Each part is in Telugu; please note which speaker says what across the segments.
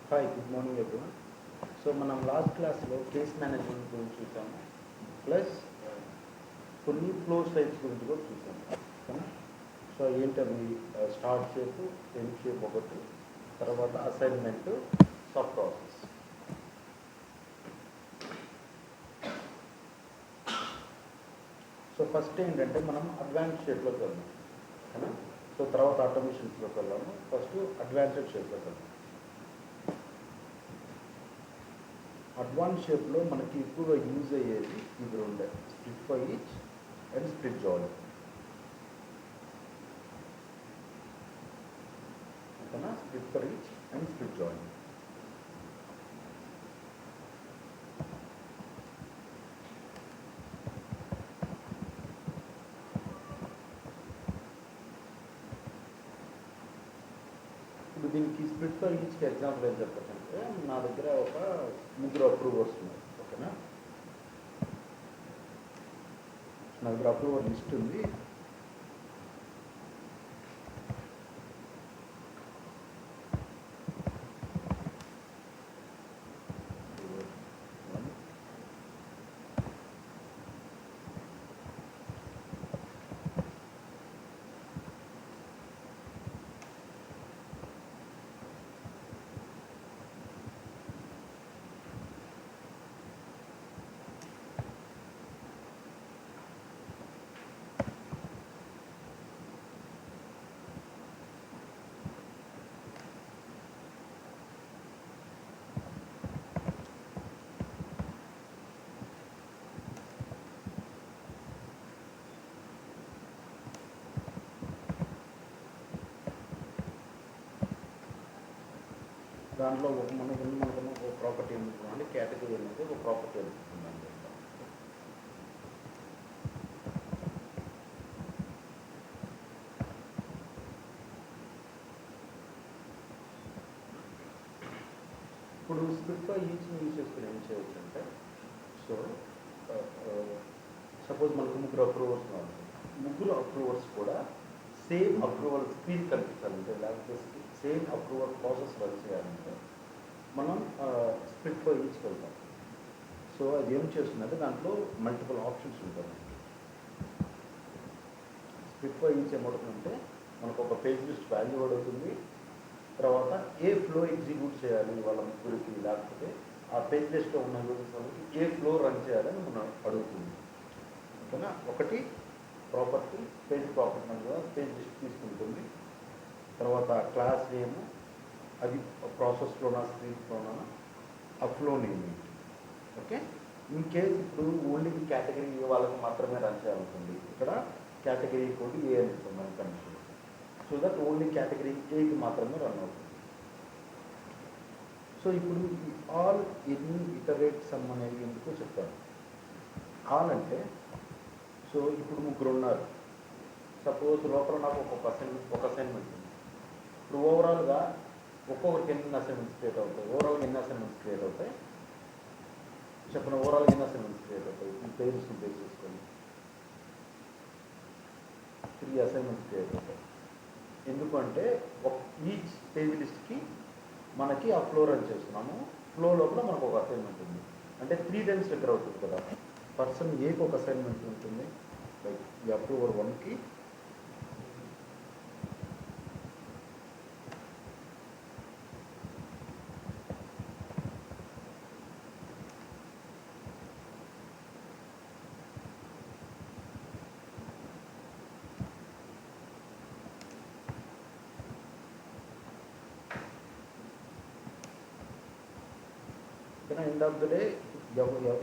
Speaker 1: Hi, good morning everyone. So మనం లాస్ట్ క్లాస్లో కేస్ మేనేజ్మెంట్ గురించి చూసాము, ప్లస్ కొన్ని ఫ్లో స్టైల్స్ గురించి కూడా చూసాము. ఓకేనా? సో ఏంటవి? స్టార్ట్ షేప్, ఎండ్ షేప్ ఒకటి, తర్వాత assignment, sub process. So first ఏంటంటే మనం అడ్వాన్స్ షేప్లోకి వెళ్దాం. ఓకేనా? సో తర్వాత ఆటోమేషన్స్లోకి వెళ్ళాము. ఫస్ట్ అడ్వాన్స్డ్ షేప్లోకి వెళ్దాం. అడ్వాన్స్ షేప్లో మనకి ఎక్కువగా యూజ్ అయ్యేది ఇవి రెండే, split for each and split join. ఓకేనా? Split for each and split join. ఇప్పుడు దీనికి స్ప్లిట్ ఫర్ ఈచ్కి ఎగ్జాంపుల్ ఏం చెప్పచ్చంటే, నా దగ్గర ఒక ముగ్గురు అప్రూవర్స్ ఉన్నారు. ఓకేనా? నా దగ్గర అప్రూవర్ లిస్ట్ ఉంది. దాంట్లో మనకున్న ఒక ప్రాపర్టీ ఎందుకు కేటగిరీ అనేది ఒక ప్రాపర్టీ ఎందుకుంటుందండి. ఇప్పుడు స్ప్లిట్ ఫర్ ఈచ్ యూజ్ చేసుకుని ఏం చేయవచ్చు అంటే, సో సపోజ్ మనకు ముగ్గురు అప్రూవర్స్ ఉన్నారు. ముగ్గురు అప్రూవర్స్ కూడా సేమ్ అప్రూవల్ స్క్రీన్ కనిపించాలంటే, లేకపోతే సేమ్ అప్రూవల్ ప్రాసెస్ రన్ చేయాలంటే మనం స్ప్లిట్ ఫర్ ఈచ్ వెళ్తాం. సో అది ఏం చేస్తుందంటే దాంట్లో మల్టిపుల్ ఆప్షన్స్ ఉంటాయి. స్ప్లిట్ ఫర్ ఈచ్ ఏమవుతుందంటే మనకు ఒక పేజ్ లిస్ట్ వాల్యూ అడుగుతుంది. తర్వాత ఏ ఫ్లో ఎగ్జిక్యూట్ చేయాలి వాళ్ళ ముగ్గురికి, లేకపోతే ఆ పేజ్ లిస్ట్లో ఉన్న యూజర్స్ వాళ్ళకి ఏ ఫ్లో రన్ చేయాలని మనం అడుగుతుంది. ఓకేనా? ఒకటి ప్రాపర్టీ, పేజ్ ప్రాపర్టీ అనేది పేజ్ లిస్ట్ తీసుకుంటుంది. తర్వాత క్లాస్ నేమ్, అది ప్రాసెస్లోనా స్క్రీన్లోనా, ఆ ఫ్లో నేమ్ ఏంటి. ఓకే? ఇన్ కేస్ ఇప్పుడు ఓన్లీ కేటగిరీ వాళ్ళకి మాత్రమే రన్ చేయాలనుకోండి, ఇక్కడ కేటగిరీ కోడ్ ఏ అనుకుంటుంది మన condition. So that only category ఏకి మాత్రమే రన్ అవుతుంది. సో ఇప్పుడు ఈ ఆల్ ఎనీ ఇటరేట్ సమ్ అనేది ఎందుకో చెప్తాను. ఆల్ అంటే, సో ఇప్పుడు ముగ్గురు ఉన్నారు. సపోజ్ లోపల నాకు ఒక అసైన్మెంట్ ఉంది. ఇప్పుడు ఓవరాల్గా ఒక్కొక్కరికి ఎన్ని అసైన్మెంట్స్ క్రియేట్ అవుతాయి, ఓవరాల్గా ఎన్ని అసైన్మెంట్స్ క్రియేట్ అవుతాయి చెప్పిన, ఓవరాల్గా ఎన్ని అసైన్మెంట్స్ క్రియేట్ అవుతాయి ఈ పేజెస్ బేస్ చేసుకొని 3 అసైన్మెంట్స్ క్రియేట్ అవుతాయి. ఎందుకంటే ఈచ్ పేజ్ లిస్ట్కి మనకి ఆ ఫ్లో రన్ చేస్తున్నాము. ఫ్లో లోపల మనకు ఒక అసైన్మెంట్ ఉంది అంటే 3 టైమ్స్ ట్రిగ్గర్ అవుతుంది కదా. పర్సన్ ఏకి ఒక అసైన్మెంట్ ఉంటుంది, లైక్ ఈ అప్రూవర్ 1కి, ఎండ్ ఆఫ్ ద డే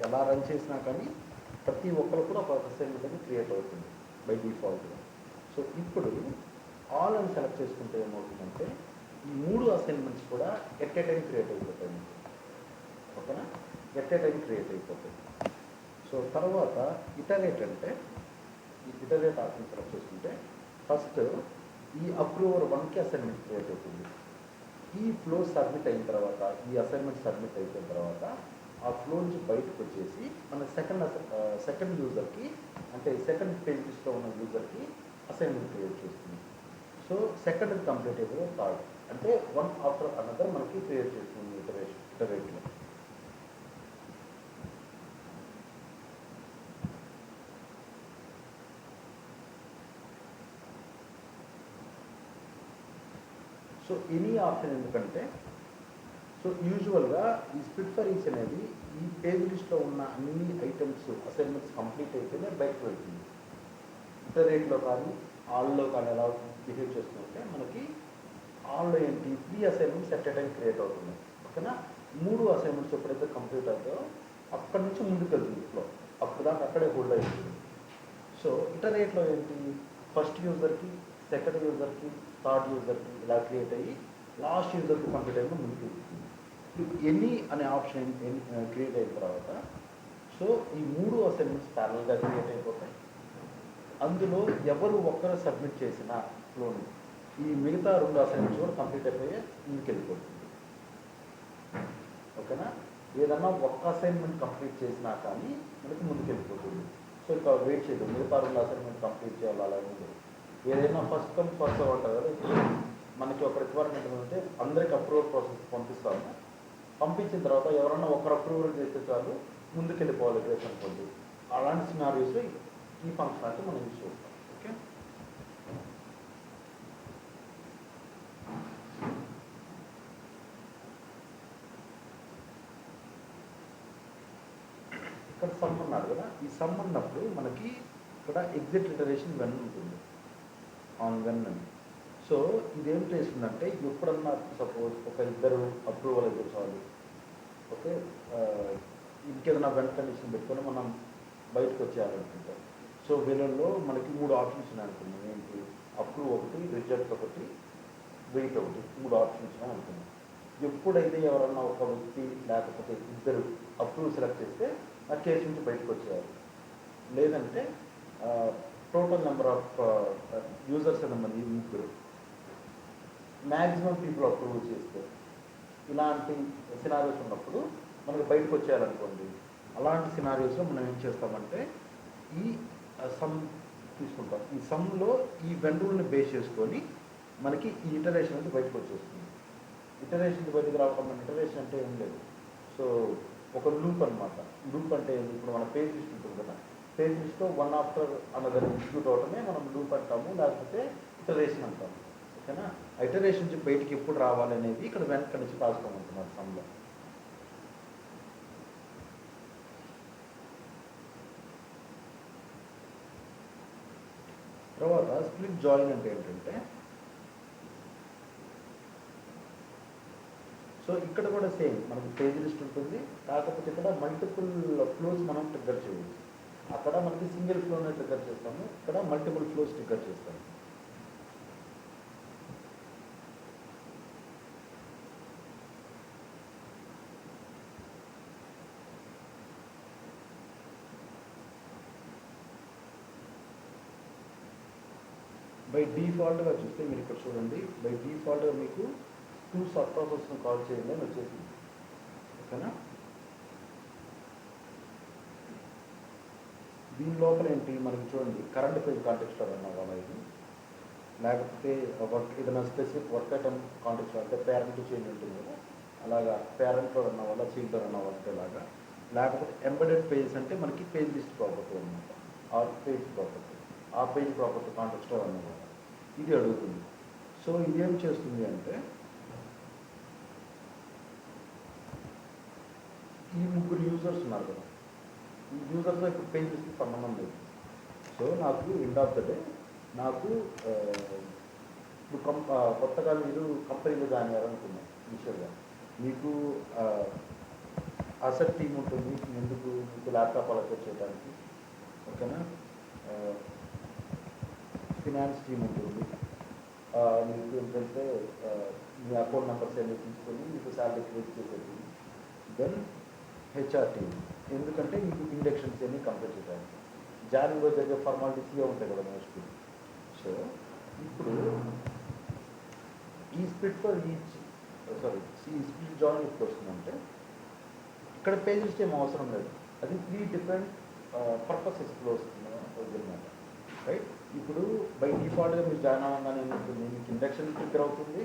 Speaker 1: ఎలా రన్ చేసినా కానీ ప్రతి ఒక్కరు కూడా ఒక అసైన్మెంట్ అనేది క్రియేట్ అవుతుంది బై డిఫాల్ట్గా. సో ఇప్పుడు ఆల్ అని సెలెక్ట్ చేసుకుంటే ఏమవుతుందంటే ఈ 3 అసైన్మెంట్స్ కూడా ఎట్ ఏ టైం క్రియేట్ అయిపోతాయి. ఓకేనా? ఎట్ ఏ టైం క్రియేట్ అయిపోతాయి. సో తర్వాత ఇటరేట్ అంటే, ఈ ఇటరేట్ ఆప్షన్ సెలెక్ట్ చేసుకుంటే ఫస్ట్ ఈ అప్రూవర్ 1కి అసైన్మెంట్ క్రియేట్ అవుతుంది. ఈ ఫ్లో సబ్మిట్ అయిన తర్వాత, ఈ అసైన్మెంట్ సబ్మిట్ అయిపోయిన తర్వాత ఆ ఫ్లో నుంచి బయటకు వచ్చేసి మన సెకండ్ యూజర్కి, అంటే సెకండ్ పేజ్ లిస్ట్లో ఉన్న యూజర్కి అసైన్మెంట్ క్రియేట్ చేస్తుంది. సో సెకండ్ కంప్లీట్ అయిపోయి థర్డ్. అంటే వన్ ఆఫ్టర్ అనదర్ మనకి క్రియేట్ చేస్తుంది ఇటరేట్లో. సో ఎనీ ఆప్షన్ ఎందుకంటే, సో యూజువల్గా ఈ స్ప్లిట్ ఫర్ ఈచ్ అనేది ఈ పేజ్ లిస్ట్లో ఉన్న అన్ని ఐటమ్స్ అసైన్మెంట్స్ కంప్లీట్ అయితేనే బయటకు వెళ్తుంది. ఇటరేట్లో కానీ ఆల్లో కానీ ఎలా బిహేవ్ చేస్తుంటే మనకి ఆల్లో ఏంటి 3 assignments at a time create అవుతుంది. ఓకేనా, 3 అసైన్మెంట్స్ ఎప్పుడైతే కంప్లీట్ అవుతాయో అక్కడి నుంచి ముందుకు వెళ్తుంది ఫ్లో, అప్పుడు దాకా అక్కడే హోల్డ్ అవుతుంది. సో ఇటరేట్లో ఏంటి, ఫస్ట్ యూజర్కి, సెకండ్ యూజర్కి, థర్డ్ యూజర్కి ఇలా క్రియేట్ అయ్యి లాస్ట్ యూజర్కి కంప్లీట్ అయిన ముందుకు వెళ్తుంది. ఇప్పుడు ఎనీ అనే ఆప్షన్ క్రియేట్ అయిన తర్వాత సో ఈ 3 అసైన్మెంట్స్ ప్యారల్గా క్రియేట్ అయిపోతాయి. అందులో ఎవరు ఒక్కరు సబ్మిట్ చేసిన ఫ్లోని ఈ మిగతా 2 అసైన్మెంట్స్ కూడా కంప్లీట్ అయిపోయి ముందుకు వెళ్ళిపోతుంది. ఓకేనా, ఏదన్నా ఒక్క అసైన్మెంట్ కంప్లీట్ చేసినా కానీ మనకి ముందుకు వెళ్ళిపోతుంది. సో ఇక వెయిట్ చేయదు, మిగతా 2 అసైన్మెంట్ కంప్లీట్ చేయాలి అలా ఉంది. ఏదైనా ఫస్ట్ కమ్ ఫస్ట్ సర్వ్ అంటారు కదా, ఇప్పుడు మనకి ఒక రిక్వైర్మెంట్ ఏంటంటే అందరికి అప్రూవల్ ప్రాసెస్ పంపిస్తాము. పంపించిన తర్వాత ఎవరన్నా ఒకరు అప్రూవల్ చేస్తే చాలు ముందుకు వెళ్ళిపోవాలి గ్రేస్ అనుకోండి. అలాంటి సినారియోస్ ఈ ఫంక్షనాలిటీ మనం యూజ్ చేస్తాం. ఓకే, ఇక్కడ సమ్ అన్నారు కదా, ఈ సమ్ ఉన్నప్పుడు మనకి ఇక్కడ ఎగ్జిట్ ఇటరేషన్ వెన్ ఉంటుంది, ఆన్ వెన్ అని. సో ఇదేం చేస్తుందంటే ఎప్పుడన్నా సపోజ్ ఒక ఇద్దరు అప్రూవల్ అయితే చాలు. ఓకే, ఇంకేదైనా వెన్ కండిషన్ పెట్టుకొని మనం బయటకు వచ్చేయాలనుకుంటాం. సో వీళ్ళల్లో మనకి 3 ఆప్షన్స్ ఉన్నాయనుకున్నాం. ఏంటి, అప్రూవ్ ఒకటి, రిజెక్ట్ ఒకటి, వెయిట్ ఒకటి, 3 ఆప్షన్స్ అనుకున్నాం. ఎప్పుడైతే ఎవరన్నా ఒక వ్యక్తి లేకపోతే ఇద్దరు అప్రూవ్ సెలెక్ట్ చేస్తే ఆ కేసు నుంచి బయటకు వచ్చేయాలి. లేదంటే టోటల్ నెంబర్ ఆఫ్ యూజర్స్ ఎంతమంది, 3, మ్యాక్సిమం పీపుల్ అప్రూవ్ చేస్తే ఇలాంటి సినారియోస్ ఉన్నప్పుడు మనకు బయటకు వచ్చేయాలనుకోండి. అలాంటి సినారియోస్లో మనం ఏం చేస్తామంటే ఈ సమ్ తీసుకుంటాం. ఈ సమ్లో ఈ వెన్ రూల్ని బేస్ చేసుకొని మనకి ఈ ఇటరేషన్ అనేది బయటకు వచ్చేస్తుంది. ఇటరేషన్ బయటకు రావడం, ఇటరేషన్ అంటే ఏం లేదు, సో ఒక లూప్ అనమాట. లూప్ అంటే ఇప్పుడు మన పేజ్ లిస్ట్ ఉంటుంది కదా, పేజ్ లిస్ట్లో వన్ ఆఫ్టర్ అనదర్ ఎగ్జిక్యూట్ అవటమే మనం లూప్ అంటాము, లేకపోతే ఇటరేషన్ అంటాము. ఓకేనా, ఇటరేషన్ నుంచి బయటికి ఎప్పుడు రావాలనేది ఇక్కడ వెనక నుంచి రాసుకోమంటున్నారు సమ్లో. తర్వాత స్ప్లిట్ జాయిన్ అంటే ఏంటంటే, సో ఇక్కడ కూడా సేమ్ మనకి పేజ్ లిస్ట్ ఉంటుంది, కాకపోతే ఇక్కడ మల్టిపుల్ ఫ్లోస్ మనం ట్రిగ్గర్ చేయవచ్చు. అక్కడ మనకి సింగిల్ ఫ్లోనే ట్రిగ్గర్ చేస్తాము, ఇక్కడ మల్టిపుల్ ఫ్లోస్ ట్రిగ్గర్ చేస్తాము. బై డిఫాల్ట్గా చూస్తే మీరు ఇక్కడ చూడండి, బై డిఫాల్ట్గా మీకు 2 సబ్ ప్రాసెస్ను కాల్ చేయండి అని వచ్చేసింది. ఓకేనా, దీని లోపల ఏంటి మనకి చూడండి, కరెంట్ పేజ్ కాంటెక్స్ట్ అన్న వాళ్ళ ఇది, లేకపోతే వర్క్ ఏదైనా స్పెసిఫిక్ వర్క్ ఐటమ్ కాంటెక్స్ట్ అంటే పేరెంట్ చేంజ్ ఉంటుంది కదా, అలాగా పేరెంట్లో అన్న వల్ల చీల్తో అన్న వాళ్ళకి లాగా, లేకపోతే ఎంబెడెడ్ పేజెస్ అంటే మనకి పేజ్ లిస్ట్ ప్రాపర్టీ అనమాట, ఆ పేజ్ ప్రాపర్టీ, ఆ పేజ్ ప్రాపర్టీ కాంటెక్స్ట్ అన్నమాట ఇది అడుగుతుంది. సో ఇదేం చేస్తుంది అంటే ఈ 3 యూజర్స్ ఉన్నారు కదా, ఈ యూజర్స్లో ఇప్పుడు పేజ్ లిస్ట్కి సంబంధం లేదు. సో నాకు ఎండ్ ఆఫ్ ద డే నాకు ఇప్పుడు కొత్తగా మీరు కంపెనీలో జాయిన్ అయ్యారనుకున్నాం. ఇనిషియల్గా మీకు అసెట్ టీమ్ ఉంటుంది, ఎందుకు మీకు ల్యాప్టాప్ అలొకేట్ చేయడానికి. ఓకేనా, ఫినాన్స్ టీమ్ ఉంటుంది, మీకు ఏంటంటే మీ అకౌంట్ నెంబర్స్ అన్నీ తీసుకొని మీకు శాలరీ క్రియేట్ చేసేది. దెన్ హెచ్ఆర్ టీమ్, ఎందుకంటే మీకు ఇండక్షన్స్ అన్నీ కంప్లీట్ చేయడానికి. జాయినింగ్లో జరిగే ఫార్మాలిటీస్ ఉంటాయి కదా మోస్ట్లీ. సో ఇప్పుడు ఈ స్ప్లిట్ ఫర్ ఈచ్ ఈ స్ప్లిట్ జాయిన్ ఇప్పుడు వస్తుందంటే ఇక్కడ పేజ్ లిస్ట్ ఏం అవసరం లేదు, అది 3 డిఫరెంట్ పర్పసెస్లో వస్తుందన్నమాట. రైట్, ఇప్పుడు బై డిఫాల్ట్గా మీరు జాయిన్ అవ్వగానే ఏమవుతుంది, మీకు ఇండక్షన్ ట్రిగ్గర్ అవుతుంది,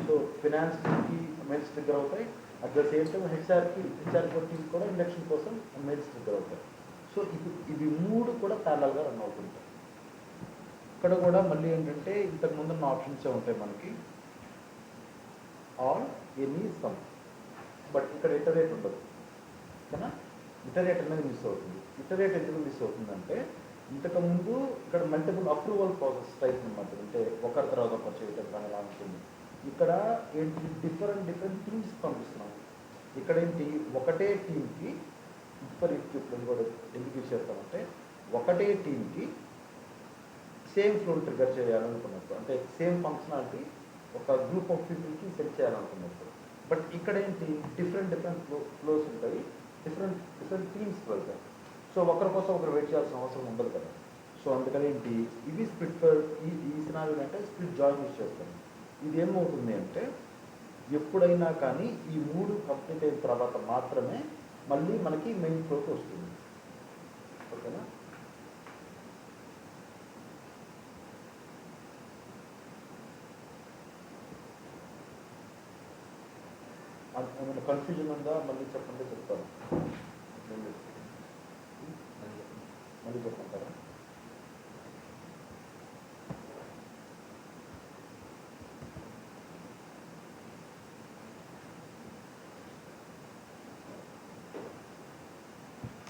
Speaker 1: సో ఫినాన్స్ టీమ్కి మెయిల్స్ ట్రిగ్గర్ అవుతాయి. At the same time HR team కూడా ఇండక్షన్ కోసం మెయిల్స్ ట్రిగ్గర్ అవుతాయి. సో ఇవి మూడు కూడా ప్యారలల్గా రన్ అవుతుంటాయి. ఇక్కడ కూడా మళ్ళీ ఏంటంటే ఇంతకు ముందున్న ఆప్షన్సే ఉంటాయి మనకి, ఆల్, ఎనీ, సమ్. బట్ ఇక్కడ ఇటరేట్ ఉండదు ఓకేనా. ఇటరేట్ అనేది మిస్ అవుతుంది. ఇటరేట్ ఎందుకు మిస్ అవుతుందంటే ఇంతకుముందు ఇక్కడ మల్టిపుల్ అప్రూవల్ ప్రాసెస్ టైప్ అనమాట, అంటే ఒకరి తర్వాత ఒకరు చేయటం కానీ అలా ఉంటుంది. ఇక్కడ ఏంటి డిఫరెంట్ టీమ్స్ పంపిస్తున్నాం. ఇక్కడ ఏంటి ఒకటే టీంకి ఇప్పుడు కూడా ఎందుకు యూజ్ చేస్తామంటే ఒకటే టీంకి సేమ్ ఫ్లో ట్రిగ్గర్ చేయాలనుకున్నప్పుడు, అంటే సేమ్ ఫంక్షనాలిటీ ఒక గ్రూప్ ఆఫ్ పీపుల్కి సెట్ చేయాలనుకున్నప్పుడు. బట్ ఇక్కడ ఏంటి డిఫరెంట్ ఫ్లోస్ ఉంటాయి, డిఫరెంట్ టీమ్స్ వెళ్తాయి. సో ఒకరి కోసం ఒకరు వెయిట్ చేయాల్సిన అవసరం ఉండదు కదా. సో అందుకని ఏంటి ఇవి స్ప్లిట్ ఈ సినారియో అంటే స్ప్లిట్ జాయిన్ యూజ్ చేస్తాను. ఇది ఏమవుతుంది అంటే ఎప్పుడైనా కానీ ఈ మూడు కంప్లీట్ అయిన తర్వాత మాత్రమే మళ్ళీ మనకి మెయిన్ ఫ్లోకి వస్తుంది ఓకేనా. ఏమైనా కన్ఫ్యూజన్ ఉందా మళ్ళీ చెప్పండి, చెప్తాను. మళ్ళీ చెప్పంటారా?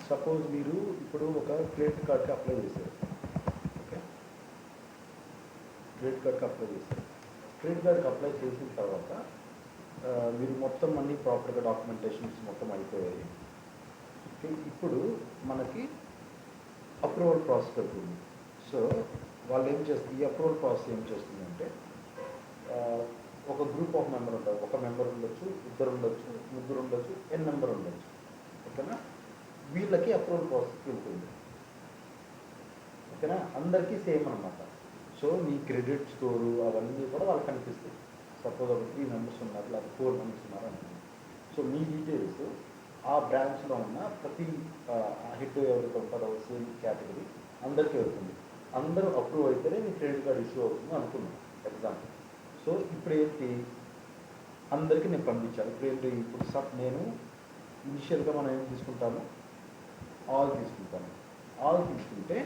Speaker 1: సపోజ్ మీరు ఇప్పుడు ఒక క్రెడిట్ కార్డ్కి అప్లై చేశారు ఓకే. క్రెడిట్ కార్డ్కి అప్లై చేశారు. క్రెడిట్ కార్డ్కి అప్లై చేసిన తర్వాత మీరు మొత్తం అన్ని ప్రాపర్గా డాక్యుమెంటేషన్స్ మొత్తం అయిపోయాయి. ఇప్పుడు మనకి అప్రూవల్ ప్రాసెస్ అవుతుంది. సో వాళ్ళు ఏం చేస్తారు, ఈ అప్రూవల్ ప్రాసెస్ ఏం చేస్తుందంటే ఒక గ్రూప్ ఆఫ్ మెంబర్ ఉంటారు. ఒక మెంబర్ ఉండొచ్చు, ఇద్దరు ఉండొచ్చు, ముగ్గురు ఉండొచ్చు, ఎన్ నెంబర్ ఉండొచ్చు ఓకేనా. వీళ్ళకి అప్రూవల్ ప్రాసెస్కి వెళ్తుంది ఓకేనా. అందరికీ సేమ్ అనమాట. సో మీ క్రెడిట్ స్కోరు అవన్నీ కూడా వాళ్ళకి కనిపిస్తాయి. సపోజ్ ఒక 3 మెంబర్స్ ఉన్నారు, లేదా 4 మెంబర్స్ ఉన్నారు అనుకోండి. సో మీ డీటెయిల్స్ ఆ బ్రాంచ్లో ఉన్న ప్రతి హెడ్ ఎవరైతే ఉంటారో సేమ్ కేటగిరీ అందరికీ వెళ్తుంది. అందరూ అప్రూవ్ అయితేనే మీ క్రెడిట్ కార్డ్ ఇష్యూ అవుతుంది అనుకున్నాం ఎగ్జాంపుల్. సో ఇప్పుడు ఏంటి అందరికీ నేను పంపించాను. ఇప్పుడు ఏంటి ఇప్పుడు నేను ఇనిషియల్గా మనం ఏం తీసుకుంటాము, ఆల్ తీసుకుంటాను. ఆల్ తీసుకుంటే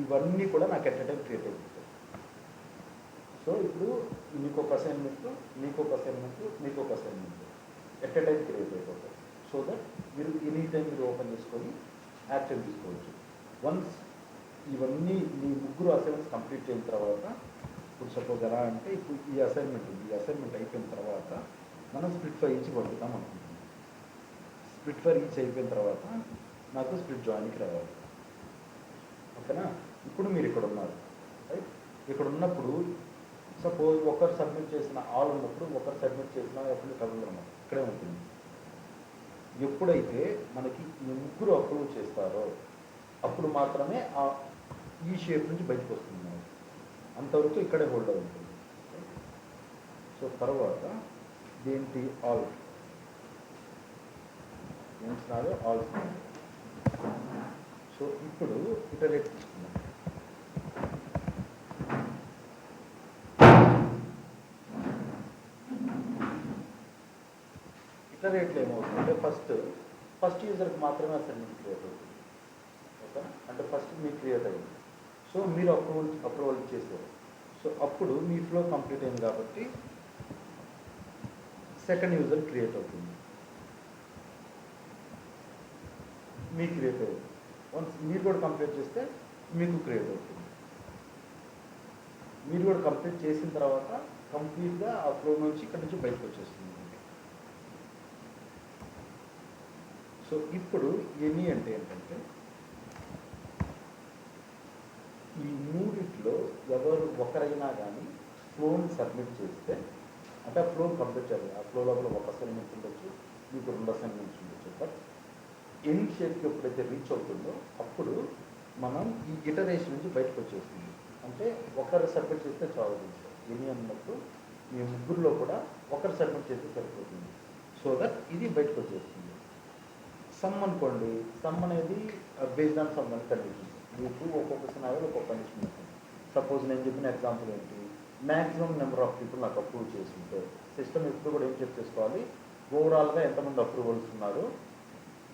Speaker 1: ఇవన్నీ కూడా నాకు ఎట్ టైం క్రియేట్ అయిపోతాయి. సో ఇప్పుడు మీకు ఒక అసైన్మెంట్, మీకు ఒక అసైన్మెంట్, మీకు ఒక అసైన్మెంట్ ఎట్ టైం క్రియేట్ అయిపోతాయి. సో దట్ మీరు ఎనీ టైం మీరు ఓపెన్ చేసుకొని యాక్షన్ తీసుకోవచ్చు. వన్స్ ఇవన్నీ మీ ముగ్గురు అసైన్మెంట్స్ కంప్లీట్ అయిన తర్వాత, ఇప్పుడు సపోజ్ ఎలా అంటే ఇప్పుడు ఈ అసైన్మెంట్ ఉంది, ఈ అసైన్మెంట్ అయిపోయిన తర్వాత మనం స్ప్లిట్ ఫర్ ఈచ్ పంపుతాం అనుకుంటున్నాం. స్ప్లిట్ ఫర్ ఈచ్ అయిపోయిన తర్వాత నాకు స్ప్లిట్ జాయిన్కి రావాలి ఓకేనా. ఇప్పుడు మీరు ఇక్కడ ఉన్నారు రైట్. ఇక్కడ ఉన్నప్పుడు సపోజ్ ఒకరు సబ్మిట్ చేసిన ఆల్ ఉన్నప్పుడు, ఒకరు సబ్మిట్ చేసిన ఎప్పుడు కబుల్ ఉన్నారు ఇక్కడే ఉంటుంది. ఎప్పుడైతే మనకి ఈ ముగ్గురు అప్రూవ్ చేస్తారో అప్పుడు మాత్రమే ఈ షేప్ నుంచి బయటకు వస్తుంది మనకి. అంతవరకు ఇక్కడే హోల్డ్ అవుతుంది. సో తర్వాత దేంటి ఆల్ ఏమిస్తున్నారు, ఆల్. సో ఇప్పుడు ఇటరేట్ తీసుకున్నాం. ఇటరేట్లో ఏమవుతుందంటే ఫస్ట్ యూజర్కి మాత్రమే అసైన్మెంట్ క్రియేట్ అవుతుంది ఓకేనా. అంటే ఫస్ట్ మీకు క్రియేట్ అయింది. సో మీరు అప్రూవల్ చేశారు. సో అప్పుడు మీ ఫ్లో కంప్లీట్ అయింది కాబట్టి సెకండ్ యూజర్ క్రియేట్ అవుతుంది, మీకు క్రియేట్ అవుతుంది. వన్స్ మీరు కూడా కంప్లీట్ చేస్తే మీకు క్రియేట్ అవుతుంది. మీరు కూడా కంప్లీట్ చేసిన తర్వాత కంప్లీట్గా ఆ ఫ్లో నుంచి ఇక్కడ నుంచి బయటకు వచ్చేస్తుంది. సో ఇప్పుడు ఎనీ అంటే ఏంటంటే ఈ మూడిట్లో ఎవరు ఒకరైనా కానీ ఫ్లోని సబ్మిట్ చేస్తే, అంటే ఆ ఫ్లో కంప్లీట్ చేయాలి. ఆ ఫ్లో లోపల ఒక అసైన్మెంట్ ఉండొచ్చు, మీకు 2 అసైన్మెంట్స్ ఉండొచ్చు. బట్ ఎండ్ షేప్కి ఎప్పుడైతే రీచ్ అవుతుందో అప్పుడు మనం ఈ ఇటరేషన్ నుంచి బయటకు వచ్చేస్తుంది. అంటే ఒకరు సబ్మిట్ చేస్తే చాలు. ఎనీ అన్నప్పుడు మీ ముగ్గురులో కూడా ఒకరు సబ్మిట్ చేస్తే సరిపోతుంది. సో దట్ ఇది బయటకు వచ్చేస్తుంది. సమ్ అనుకోండి, సమ్ అనేది బేస్డ్ ఆన్ సమ్ కండిషన్స్. మీకు ఒక్కొక్క సినారియోలో ఒక్కొక్క కండిషన్ ఉంటుంది. సపోజ్ నేను చెప్పిన ఎగ్జాంపుల్ ఏంటి, మ్యాక్సిమం నెంబర్ ఆఫ్ పీపుల్ నాకు అప్రూవ్ చేస్తుంటే సిస్టమ్ ఎప్పుడు కూడా ఏం చెక్ చేసుకోవాలి, ఓవరాల్గా ఎంతమంది అప్రూవల్స్ ఉన్నారు,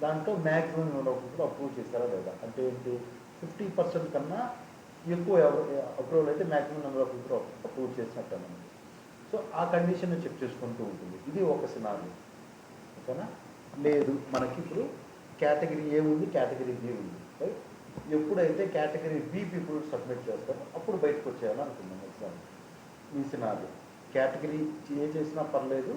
Speaker 1: దాంట్లో maximum number of people approve చేశారా లేదా. అంటే ఏంటి, 50% కన్నా ఎక్కువ అప్రూవల్ అయితే maximum number of people approve చేసినట్టు అన్నమాట. సో ఆ కండిషన్ చెక్ చేసుకుంటూ ఉంటుంది. ఇది ఒక సినారీ. ఓకేనా. లేదు మనకి ఇప్పుడు కేటగిరీ ఏ ఉంది, కేటగిరీ బి ఉంది, రైట్. ఎప్పుడైతే కేటగిరీ బి పీపుల్ సబ్మిట్ చేస్తారో అప్పుడు బయటకు వచ్చేయాలని అనుకున్నాం ఎగ్జామ్. ఈ సినారీ కేటగిరీ ఏ చేసినా పర్లేదు,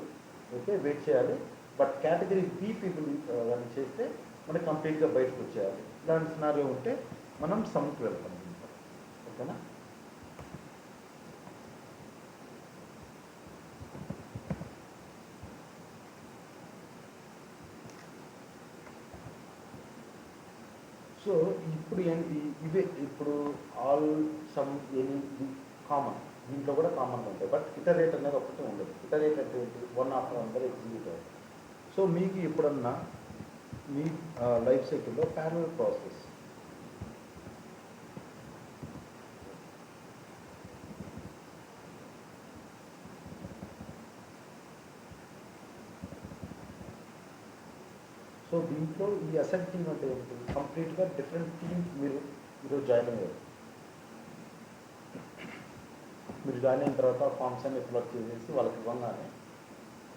Speaker 1: ఓకే, వెయిట్ చేయాలి. బట్ కేటగిరీ బి పీపుల్ అని చేస్తే మనకి కంప్లీట్గా బయటకు వచ్చేయాలి. ఇలాంటి సినారీ ఉంటే మనం సమ్కి వెళ్తాం. ఓకేనా. సో ఇప్పుడు ఏంటి, ఇవే ఇప్పుడు ఆల్ సమ్ ఎనీ కామన్, దీంట్లో కూడా కామన్గా ఉంటాయి. బట్ ఇటరేట్ అనేది ఒకటి ఉండదు. ఇటరేట్ అంటే ఏంటి, వన్ ఆఫ్టర్ అందరూ ఎగ్జిక్యూట్ అవుతాయి. సో మీకు ఎప్పుడన్నా మీ లైఫ్ సైకిల్లో ప్యారలల్ ప్రాసెస్ సో దీంట్లో ఈ అసెట్ టీమ్ అంటే ఏంటి, కంప్లీట్గా డిఫరెంట్ టీమ్స్ మీరు ఈరోజు జాయిన్ అయ్యారు. మీరు జాయిన్ అయిన తర్వాత ఫామ్స్ అన్ని ఫిల్అప్ చేసేసి వాళ్ళకి ఇవ్వగానే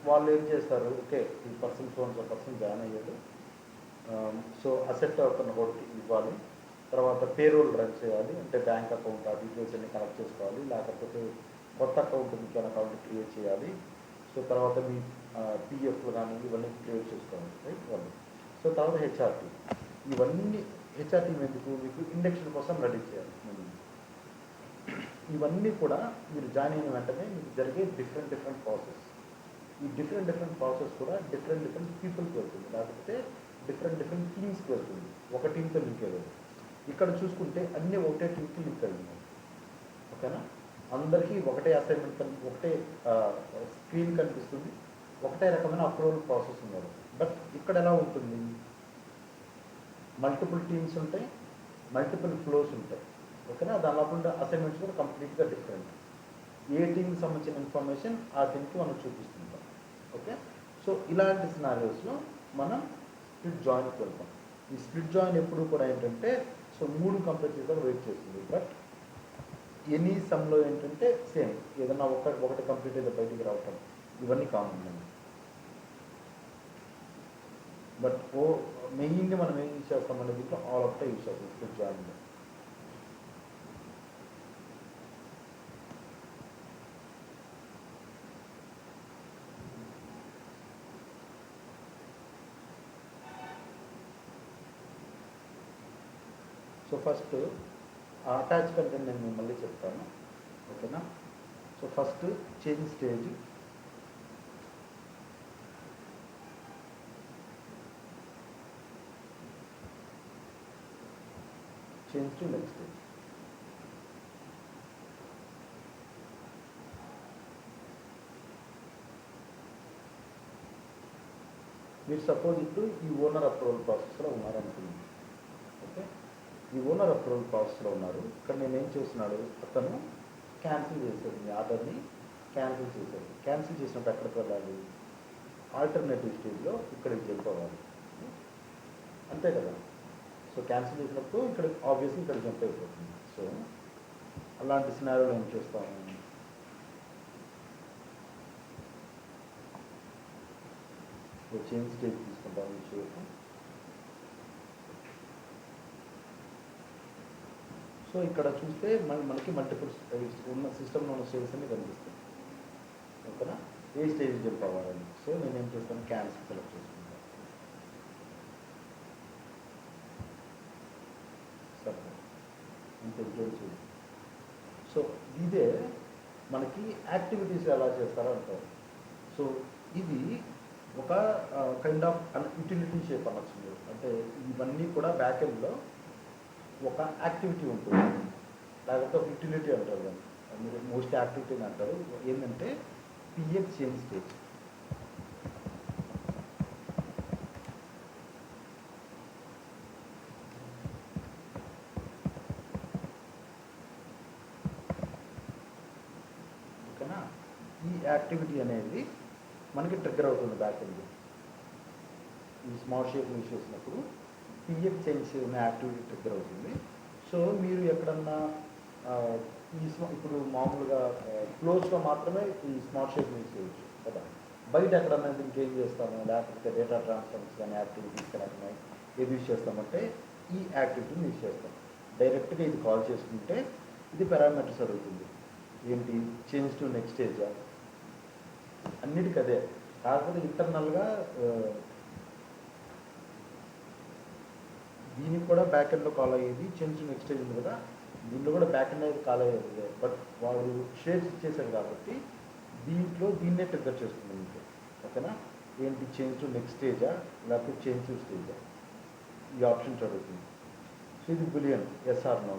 Speaker 1: వాళ్ళు ఏం చేస్తారు, ఓకే ఈ పర్సన్ పర్సన్ జాయిన్ అయ్యాడు, సో అసెట్ అతను ఒకటి ఇవ్వాలి, తర్వాత పేరోల్ రన్ చేయాలి, అంటే బ్యాంక్ అకౌంట్ ఆ డీటెయిల్స్ అన్ని కనెక్ట్ చేసుకోవాలి, లేకపోతే కొత్త అకౌంట్ మీకు అకౌంట్ క్రియేట్ చేయాలి. సో తర్వాత మీ పిఎఫ్లు కానీ ఇవన్నీ క్రియేట్ చేసుకోవాలి, రైట్ వాళ్ళు. సో తర్వాత హెచ్ఆర్టీ, ఇవన్నీ హెచ్ఆర్టీ ఎందుకు, మీకు ఇండక్షన్ కోసం రెడీ చేయాలి. ఇవన్నీ కూడా మీరు జాయిన్ అయిన వెంటనే మీకు జరిగే డిఫరెంట్ ప్రాసెస్. ఈ డిఫరెంట్ ప్రాసెస్ కూడా డిఫరెంట్ పీపుల్కి వెళ్తుంది, లేకపోతే డిఫరెంట్ టీమ్స్కి వెళ్తుంది. ఒక టీంతో లింక్ అయ్యేది. ఇక్కడ చూసుకుంటే అన్నీ ఒకటే టీంకి లింక్ అయ్యింది. ఓకేనా. అందరికీ ఒకటే అసైన్మెంట్, ఒకటే స్క్రీన్ కనిపిస్తుంది, ఒకటే రకమైన అప్రూవల్ ప్రాసెస్ ఉన్నారు. బట్ ఇక్కడ ఎలా ఉంటుంది, మల్టిపుల్ టీమ్స్ ఉంటాయి, మల్టిపుల్ ఫ్లోస్ ఉంటాయి. ఓకేనా. దాని లోపల అసైన్మెంట్స్ కూడా కంప్లీట్గా డిఫరెంట్. ఏ టీంకి సంబంధించిన ఇన్ఫర్మేషన్ ఆ టీంకి మనం చూపిస్తుంటాం. ఓకే. సో ఇలాంటి సినారియోస్లో మనం స్ప్లిట్ జాయిన్కి వెళ్తాం. ఈ స్ప్లిట్ జాయిన్ ఎప్పుడు కూడా ఏంటంటే, సో 3 కంప్లీట్ చేసాక వెయిట్ చేస్తుంది. బట్ ఎనీ సమ్లో ఏంటంటే సేమ్, ఏదన్నా ఒకటి కంప్లీట్ అయితే బయటికి రావటం, ఇవన్నీ కామన్ అండి. బట్ మెయిన్గా మనం ఏం యూజ్ చేస్తామనే దీంట్లో ఆల్ ఆఫ్ యూజ్ చేస్తాం స్ప్లిట్ జాయిన్లో. సో ఫస్ట్ అటాచ్ కంటెంట్ నేను మళ్ళీ చెప్తాను. ఓకేనా. So first change stage, change to next stage. మీరు సపోజ్ ఇప్పుడు ఈ ఓనర్ అప్రూవల్ ప్రాసెస్లో ఉన్నారనుకుంది. ఓకే. ఈ ఓనర్ అప్రూవల్ ప్రాసెస్లో ఉన్నారు. ఇక్కడ నేను ఏం చేస్తున్నాడు, అతను క్యాన్సిల్ చేశాడు, మీ ఆర్డర్ని క్యాన్సిల్ చేశాడు. క్యాన్సిల్ చేసినప్పుడు ఎక్కడికి వెళ్ళాలి, ఆల్టర్నేటివ్ స్టేజ్లో ఇక్కడికి వెళ్ళిపోవాలి, అంతే కదా. సో క్యాన్సిల్ చేసినప్పుడు ఇక్కడ ఆబ్వియస్లీ ఇక్కడ జంప్ అయిపోతుంది. సో అలాంటి సినారియోలో ఏం చేస్తాము, చేంజ్ స్టేజ్ తీసుకుంటాము. ఈ షేప్. సో ఇక్కడ చూస్తే మనకి మల్టిపుల్ ఉన్న సిస్టంలో ఉన్న స్టేజెస్ అన్ని కనిపిస్తాయి. ఓకేనా. ఏ స్టేజ్ జంప్ అవ్వాలని. సో నేను ఏం చేస్తాను, క్యాన్సిల్ సెలెక్ట్ చేసుకుంటాను. సరే ఇంత చూడండి. సో ఇదే మనకి యాక్టివిటీస్ ఎలా చేస్తారో అంటారు. సో ఇది ఒక కైండ్ ఆఫ్ యూటిలిటీ షేప్ అనొచ్చు మీరు. అంటే ఇవన్నీ కూడా బ్యాక్ ఎండ్లో ఒక యాక్టివిటీ ఉంటుంది, లేకపోతే ఒక యూటిలిటీ అంటారు దాన్ని. మీరు మోస్ట్ యాక్టివిటీ అని అంటారు. ఏంటంటే పిఎఫ్ చేంజ్ స్టేజ్. యాక్టివిటీ అనేది మనకి ట్రిగ్గర్ అవుతుంది బ్యాక్ ఎండ్. ఈ స్మార్ట్ షేప్ యూజ్ చేసినప్పుడు పిఎఫ్ చేంజ్ ఉన్న యాక్టివిటీ ట్రిగ్గర్ అవుతుంది. సో మీరు ఎక్కడన్నా ఇప్పుడు మామూలుగా క్లోజ్లో మాత్రమే ఈ స్మార్ట్ షేప్ యూజ్ చేయొచ్చు కదా. బయట ఎక్కడన్నా ఇంకేం చేస్తాము, లేకపోతే డేటా ట్రాన్స్ఫర్స్ కానీ యాక్టివిటీస్ కానీ ఏది యూజ్ చేస్తామంటే ఈ యాక్టివిటీని యూజ్ చేస్తాం. డైరెక్ట్గా ఇది కాల్ చేసుకుంటే ఇది పారామీటర్స్ అడుగుతుంది. ఏంటి, చేంజ్ టు నెక్స్ట్ స్టేజా, అన్నిటికీ అదే. కాకపోతే ఇంటర్నల్గా దీనికి కూడా బ్యాక్ ఎండ్లో కాల్ అయ్యేది చేంజ్ టు నెక్స్ట్ స్టేజ్ ఉంది కదా, దీంట్లో కూడా బ్యాక్ ఎండ్ అనేది కాల్ అయ్యేది. బట్ వాడు షేర్స్ ఇచ్చేసారు కాబట్టి దీంట్లో దీన్నే ట్రిగ్గర్ చేస్తుంది మీకు. ఓకేనా, ఏంటి చేంజ్ టు నెక్స్ట్ స్టేజా లేకపోతే చేంజ్ టు స్టేజా, ఈ ఆప్షన్స్ అడుగుతుంది. సో ఇది బులియన్ ఎస్ఆర్ నో.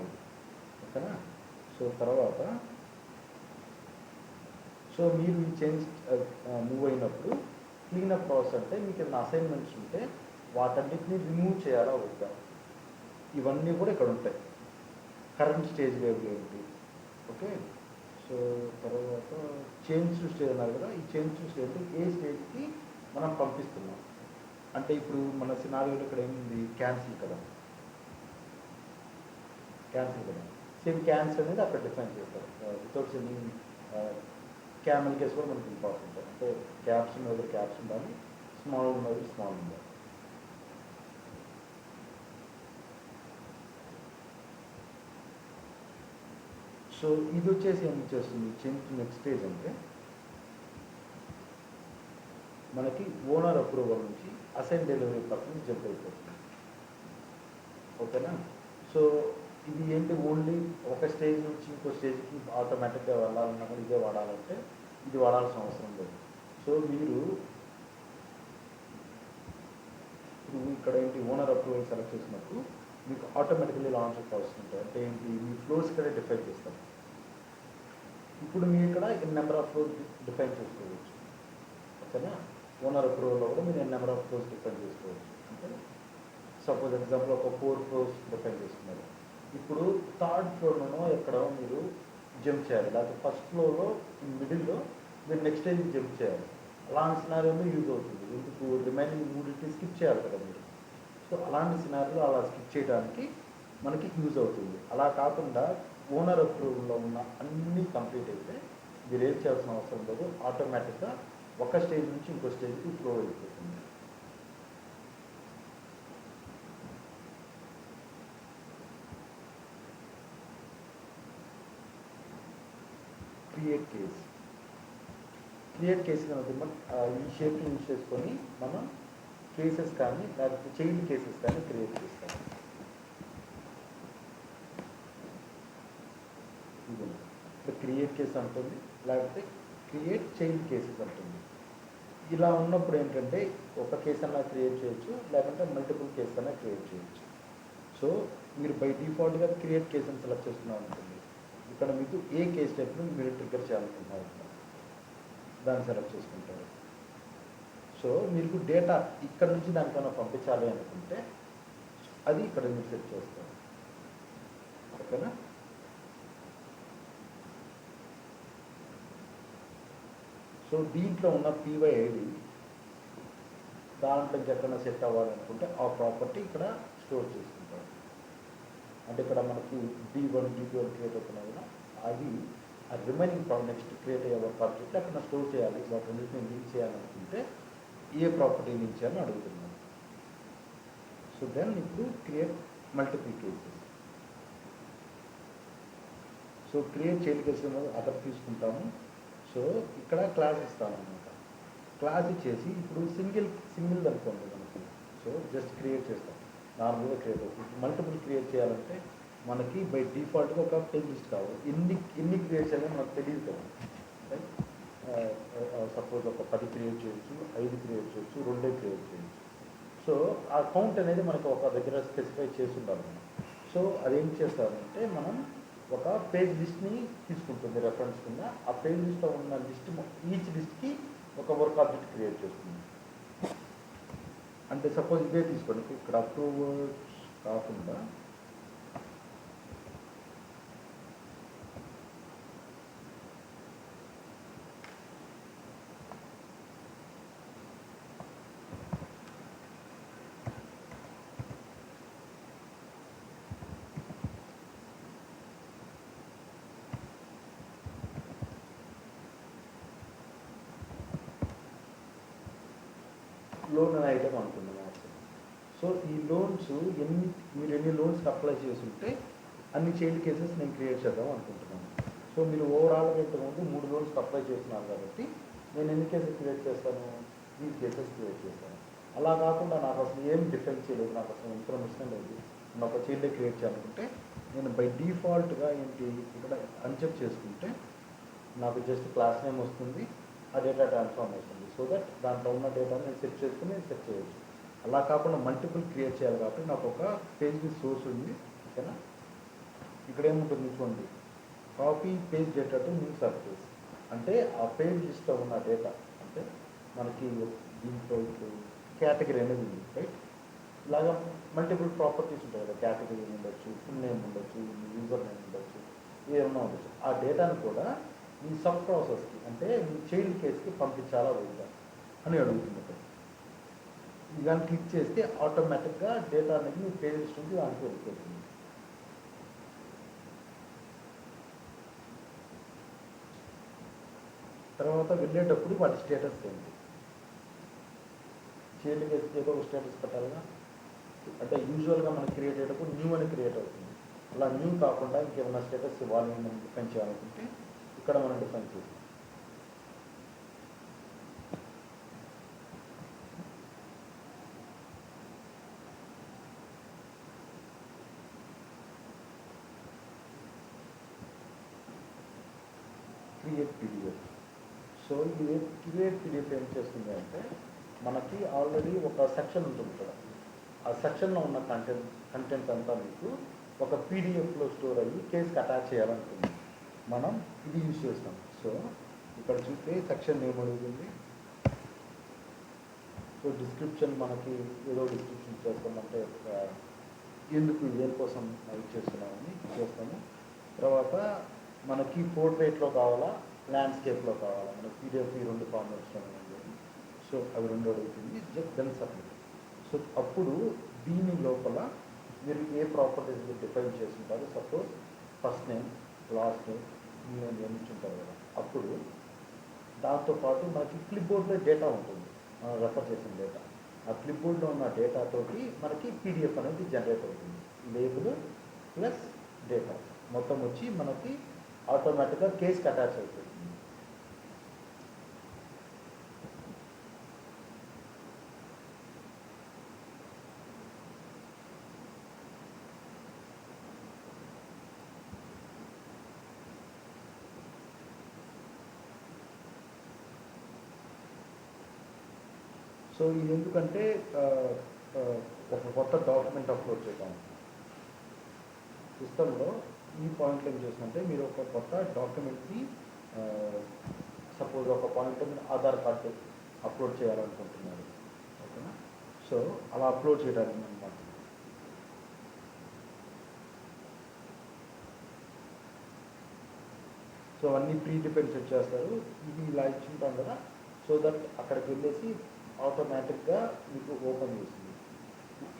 Speaker 1: ఓకేనా, సో తర్వాత సో మీరు ఈ చేంజ్ మూవ్ అయినప్పుడు క్లీనప్ ప్రాసెస్ అంటే మీకు ఏమైనా అసైన్మెంట్స్ ఉంటే వాటన్నిటిని రిమూవ్ చేయాలా వద్దా, ఇవన్నీ కూడా ఇక్కడ ఉంటాయి. కరెంట్ స్టేజ్ వేవ్ ఏంటి, ఓకే. సో తర్వాత చేంజ్ టు స్టేజ్ అన్నారు కదా, ఈ చేంజ్ టు స్టేజ్ ఏ స్టేజ్కి మనం పంపిస్తున్నాం అంటే ఇప్పుడు మన సినారియోలో ఇక్కడ ఏముంది, క్యాన్సిల్ కదా, క్యాన్సిల్ కదా. సేమ్ క్యాన్సిల్ అనేది అక్కడ డిఫైన్ చేస్తారు వితౌట్ సెండింగ్. క్యామెల్ కేసు కూడా మనకి ఇంపార్టెంట్. అంటే క్యాప్స్ ఉన్న దగ్గర క్యాప్స్ ఉండాలి, స్మాల్ ఉన్న దగ్గర స్మాల్ ఉండాలి. సో ఇది వచ్చేసి ఏం చేస్తుంది, చేంజ్ టు నెక్స్ట్ స్టేజ్ అంటే మనకి ఓనర్ అప్రూవల్ నుంచి అసైన్ డెలివరీ పర్సన్ జంప్ అయిపోతుంది. ఓకేనా, సో ఇది ఏంటి, ఓన్లీ ఒక స్టేజ్ నుంచి ఇంకో స్టేజ్కి ఆటోమేటిక్గా వెళ్ళాలన్నా కూడా ఇదే వాడాలంటే ఇది వాడాల్సిన అవసరం లేదు. సో మీరు ఇప్పుడు ఇక్కడ ఏంటి ఓనర్ అప్రూవల్ సెలెక్ట్ చేసినప్పుడు మీకు ఆటోమేటికలీ లాంచ్ ప్రాసెస్ ఉంటాయి. అంటే ఏంటి, మీ ఫ్లోస్ ఇక్కడే డిఫైన్ చేస్తారు. ఇప్పుడు మీరు ఇక్కడ నెంబర్ ఆఫ్ ఫ్లోస్ డిఫైన్ చేసుకోవచ్చు. ఓకేనా, ఓనర్ అప్రూవల్లో కూడా మీరు నెంబర్ ఆఫ్ ఫ్లోస్ డిఫైన్ చేసుకోవచ్చు. అంటే సపోజ్ ఎగ్జాంపుల్ ఒక 4 ఫ్లోర్స్ డిఫైన్ చేసుకున్నారు. ఇప్పుడు థర్డ్ ఫ్లోర్లోనో ఎక్కడో మీరు జంప్ చేయాలి, లేకపోతే ఫస్ట్ ఫ్లోర్లో మిడిల్లో మీరు నెక్స్ట్ స్టేజ్కి జంప్ చేయాలి. అలాంటి సినారియోలో యూజ్ అవుతుంది. ఎందుకు, రిమైనింగ్ మూడింటిని స్కిప్ చేయాలి కదా మీరు. సో అలాంటి సినారియోలో అలా స్కిప్ చేయడానికి మనకి యూజ్ అవుతుంది. అలా కాకుండా ఓనర్ అప్రూవల్లో ఉన్న అన్నీ కంప్లీట్ అయితే మీరు ఏం చేయాల్సిన అవసరం లేదు, ఆటోమేటిక్గా ఒక స్టేజ్ నుంచి ఇంకో స్టేజ్కి ఫ్లో అయిపోతుంది. క్రియేట్ కేస్, క్రియేట్ కేస్ కనుక ఈ షేప్ని యూజ్ చేసుకొని మనం కేసెస్ కానీ లేకపోతే చైల్డ్ కేసెస్ కానీ క్రియేట్ చేస్తాం. ఇది క్రియేట్ కేస్ అంటుంది, లేకపోతే క్రియేట్ చైల్డ్ కేసెస్ అంటుంది. ఇలా ఉన్నప్పుడు ఏంటంటే ఒక కేసు అన్నా క్రియేట్ చేయొచ్చు, లేకుంటే మల్టిపుల్ కేసెస్ అన్నా క్రియేట్ చేయొచ్చు. సో మీరు బై డిఫాల్ట్గా క్రియేట్ కేస్ అని సెలెక్ట్ చేసుకున్నాం అనుకోండి, ఇక్కడ మీకు ఏ కేస్ టైప్ను మీరు ట్రిగ్గర్ చేయాలనుకుంటున్నారు దాన్ని సెలెక్ట్ చేసుకుంటారు. సో మీకు డేటా ఇక్కడ నుంచి దానికన్నా పంపించాలి అనుకుంటే అది ఇక్కడ మీరు సెట్ చేస్తారు. ఓకేనా, సో దీంట్లో ఉన్న పీవై ఐడి దాంట్లో ఎక్కడైనా సెట్ అవ్వాలనుకుంటే ఆ ప్రాపర్టీ ఇక్కడ స్టోర్ చేసుకుంటారు. అంటే ఇక్కడ మనకి D1 D2 క్రియేట్ అవుతున్నాయి కదా, అది ఆ రిమైనింగ్ నెక్స్ట్ క్రియేట్ అయ్యే ఒక ఆబ్జెక్ట్ అక్కడ స్టోర్ చేయాలి. వాటి రెండింటిని లింక్ చేయాలనుకుంటే ఏ ప్రాపర్టీ లింక్ చేయాలని అడుగుతున్నాను. సో దెన్ ఇప్పుడు create multiple cases. So create child cases అక్కడ తీసుకుంటాము. సో ఇక్కడ క్లాస్ ఇస్తాము అనమాట. క్లాస్ ఇచ్చేసి ఇప్పుడు సింగిల్ అనుకోండి మనకి, సో జస్ట్ క్రియేట్ చేస్తాం, నార్మల్గా క్రియేట్ అవుతుంది. మల్టిపుల్ క్రియేట్ చేయాలంటే మనకి బై డిఫాల్ట్గా ఒక పేజ్ లిస్ట్ కావాలి. ఎన్ని క్రియేట్ చేయాలని మనకు తెలియదు కదా. సపోజ్ ఒక 10 క్రియేట్ చేయొచ్చు, 5 క్రియేట్ చేయొచ్చు, 2 క్రియేట్ చేయొచ్చు. సో ఆ కౌంట్ అనేది మనకు ఒక దగ్గర స్పెసిఫై చేసి ఉండాలి మనం. సో అదేం చేస్తారంటే మనం ఒక పేజ్ లిస్ట్ని తీసుకుంటుంది రెఫరెన్స్ కింద. ఆ పేజ్ లిస్ట్లో ఉన్న లిస్ట్ ఈచ్ లిస్ట్కి ఒక వర్క్ ఆబ్జెక్ట్ క్రియేట్ చేస్తుంది. అంటే సపోజ్ ఇదే తీసుకోండి, ఇక్కడ అప్రూవర్స్ కాకుండా లోన్ అనే ఐటమ్ అనుకుందాం యాక్చువల్. సో ఈ లోన్స్ మీరు ఎన్ని లోన్స్కి అప్లై చేసి ఉంటే అన్ని చైల్డ్ కేసెస్ నేను క్రియేట్ చేద్దాం అనుకుంటున్నాను. సో మీరు ఓవరాల్గా ఇంతకుముందు 3 లోన్స్కి అప్లై చేస్తున్నారు కాబట్టి నేను ఎన్ని కేసెస్ క్రియేట్ చేస్తాను, దీస్ కేసెస్ క్రియేట్ చేస్తాను. అలా కాకుండా నాకు అసలు ఏం డిఫెన్స్ చేయలేదు, నాకు అసలు ఇన్ఫర్మేషన్ లేదు, నేను ఒక చైల్డే క్రియేట్ చేయాలనుకుంటే నేను బై డిఫాల్ట్గా ఏంటి ఇక్కడ అన్చెక్ చేసుకుంటే నాకు జస్ట్ క్లాస్ నేమ్ వస్తుంది, ఆ డేటా ట్రాన్స్ఫార్మ్ అవుతుంది. సో దట్ దాంట్లో ఉన్న డేటాని నేను సెట్ చేసుకుని సెట్ చేయొచ్చు. అలా కాకుండా మల్టిపుల్ క్రియేట్ చేయాలి కాబట్టి నాకు ఒక పేజ్ సోర్స్ ఉంది. ఓకేనా, ఇక్కడ ఏముంటుంది చూడండి, copy page data to new surface అంటే ఆ పేజ్ లిస్ట్లో ఉన్న డేటా అంటే మనకి దీంట్లో ఇప్పుడు కేటగిరీ అనేది ఉంది రైట్. ఇలాగా మల్టిపుల్ ప్రాపర్టీస్ ఉంటాయి కదా, కేటగిరీ ఉండొచ్చు, ఫుల్ నేమ్ ఉండొచ్చు, యూజర్ నేమ్ ఉండొచ్చు, ఏమన్నా ఉండొచ్చు. ఆ డేటాను కూడా మీ సబ్ ప్రాసెస్కి అంటే మీ చైల్డ్ కేస్కి పంపించాలా వద్దా అని అడుగుతుంది. దాన్ని క్లిక్ చేస్తే ఆటోమేటిక్గా డేటా అనేది మీ పేజ్ లిస్ట్ నుంచి దానికి వెళ్ళిపోతుంది. తర్వాత వెళ్ళేటప్పుడు వాటి స్టేటస్ ఏంటి, చైల్డ్ కేసుకి ఏదో ఒక స్టేటస్ పెట్టాలిగా. అంటే యూజువల్గా మనకి క్రియేట్ అయ్యేటప్పుడు న్యూ అని క్రియేట్ అవుతుంది. అలా న్యూ కాకుండా ఇంకేమైనా స్టేటస్ ఇవ్వాలి మనం డిఫైన్ చేయాలనుకుంటే ఇక్కడ మనం డిఫైన్ చేస్తాం. Create PDF. సో ఇది క్రియేట్ పీడిఎఫ్ ఏం చేస్తుంది అంటే మనకి ఆల్రెడీ ఒక సెక్షన్ ఉంటుంది కదా, ఆ సెక్షన్లో ఉన్న కంటెంట్ అంతా మీకు ఒక పీడిఎఫ్లో స్టోర్ అయ్యి కేసుకి అటాచ్ చేయాలనుకుంది. మనం ఇది యూజ్ చేస్తాం. సో ఇక్కడ చూస్తే సెక్షన్ నేమ్ అడుగుతుంది. సో డిస్క్రిప్షన్ మనకి ఏదో డిస్క్రిప్షన్ చేస్తామంటే ఎందుకు దేనికోసం ఇది చేస్తున్నామని చేస్తాము. తర్వాత మనకి పోర్ట్రేట్లో కావాలా, ల్యాండ్స్కేప్లో కావాలా, మనకి పీడిఎఫ్ ఈ 2 ఫార్మాట్స్లో ఉంది. సో అవి 2 అడుగుతుంది. Just then submit. సో అప్పుడు దీని లోపల మీరు ఏ ప్రాపర్టీస్ డిఫైన్ చేస్తుంటారు, suppose first name, last name, మీరు నియమించుంటారు కదా, అప్పుడు దాంతోపాటు మనకి క్లిప్బోర్డ్లో డేటా ఉంటుంది, మనం రెఫర్ చేసిన డేటా. ఆ క్లిప్బోర్డ్లో ఉన్న డేటాతోటి మనకి పీడిఎఫ్ అనేది జనరేట్ అవుతుంది. లేబుల్ ప్లస్ డేటా మొత్తం వచ్చి మనకి ఆటోమేటిక్గా కేస్కి అటాచ్ అవుతుంది. సో ఇది ఎందుకంటే ఒక కొత్త డాక్యుమెంట్ అప్లోడ్ చేద్దాం సిస్టంలో. ఈ పాయింట్లో ఏం చేస్తుందంటే మీరు ఒక కొత్త డాక్యుమెంట్ని సపోజ్ ఒక పాయింట్లో మీరు ఆధార్ కార్డు అప్లోడ్ చేయాలనుకుంటున్నారు. ఓకేనా, సో అలా అప్లోడ్ చేయడానికి అనమాట. సో అన్నీ ప్రీ డిఫైన్ సెట్ చేస్తారు. ఇది ఇలా ఇచ్చుంటాం కదా, సో దట్ అక్కడికి వెళ్ళేసి ఆటోమేటిక్గా మీకు ఓపెన్ చేస్తుంది.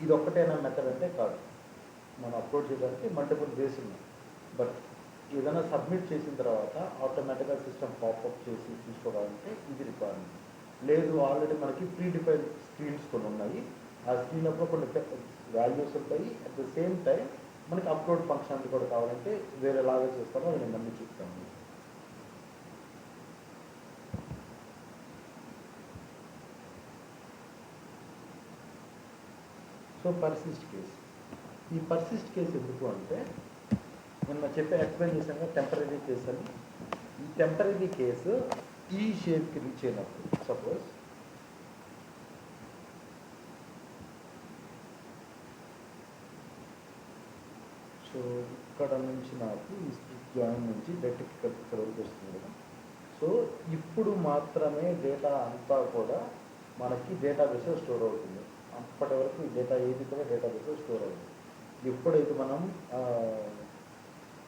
Speaker 1: ఇది ఒక్కటైనా మెథడ్ అంటే కాదు, మనం అప్లోడ్ చేయడానికి మల్టిపుల్ వేస్ ఉన్నాయి. బట్ ఏదైనా సబ్మిట్ చేసిన తర్వాత ఆటోమేటిక్గా సిస్టమ్ పాపప్ చేసి తీసుకోవాలంటే ఇది రిక్వైర్మెంట్. లేదు ఆల్రెడీ మనకి ప్రీ డిఫైన్ స్క్రీన్స్ కొన్ని ఉన్నాయి, ఆ స్క్రీన్ అప్పుడు కొన్ని వాల్యూస్ ఉంటాయి. అట్ ద సేమ్ టైం మనకి అప్లోడ్ ఫంక్షనాలిటీ కూడా కావాలంటే వేరేలాగా చేస్తామో అది నేను మళ్ళీ చూస్తాను. So persist case. ఈ పర్సిస్ట్ కేసు ఎందుకు అంటే నిన్న ఎక్స్ప్లెయిన్ చేశాను టెంపరీ కేసు అని. ఈ టెంపరీ కేసు ఈ షేప్కి రీచ్ అయినప్పుడు, సపోజ్ సో ఇక్కడ నుంచి నాకు ఈ స్ట్రిప్ జాయిన్ నుంచి డైరెక్ట్ ఇక్కడ వరకు వస్తుంది కదా. సో ఇప్పుడు మాత్రమే డేటా అంతా కూడా మనకి డేటాబేస్లో స్టోర్ అవుతుంది. అప్పటి వరకు ఈ డేటా ఏది కూడా డేటాబేస్లో స్టోర్ అవుతుంది. ఎప్పుడైతే మనం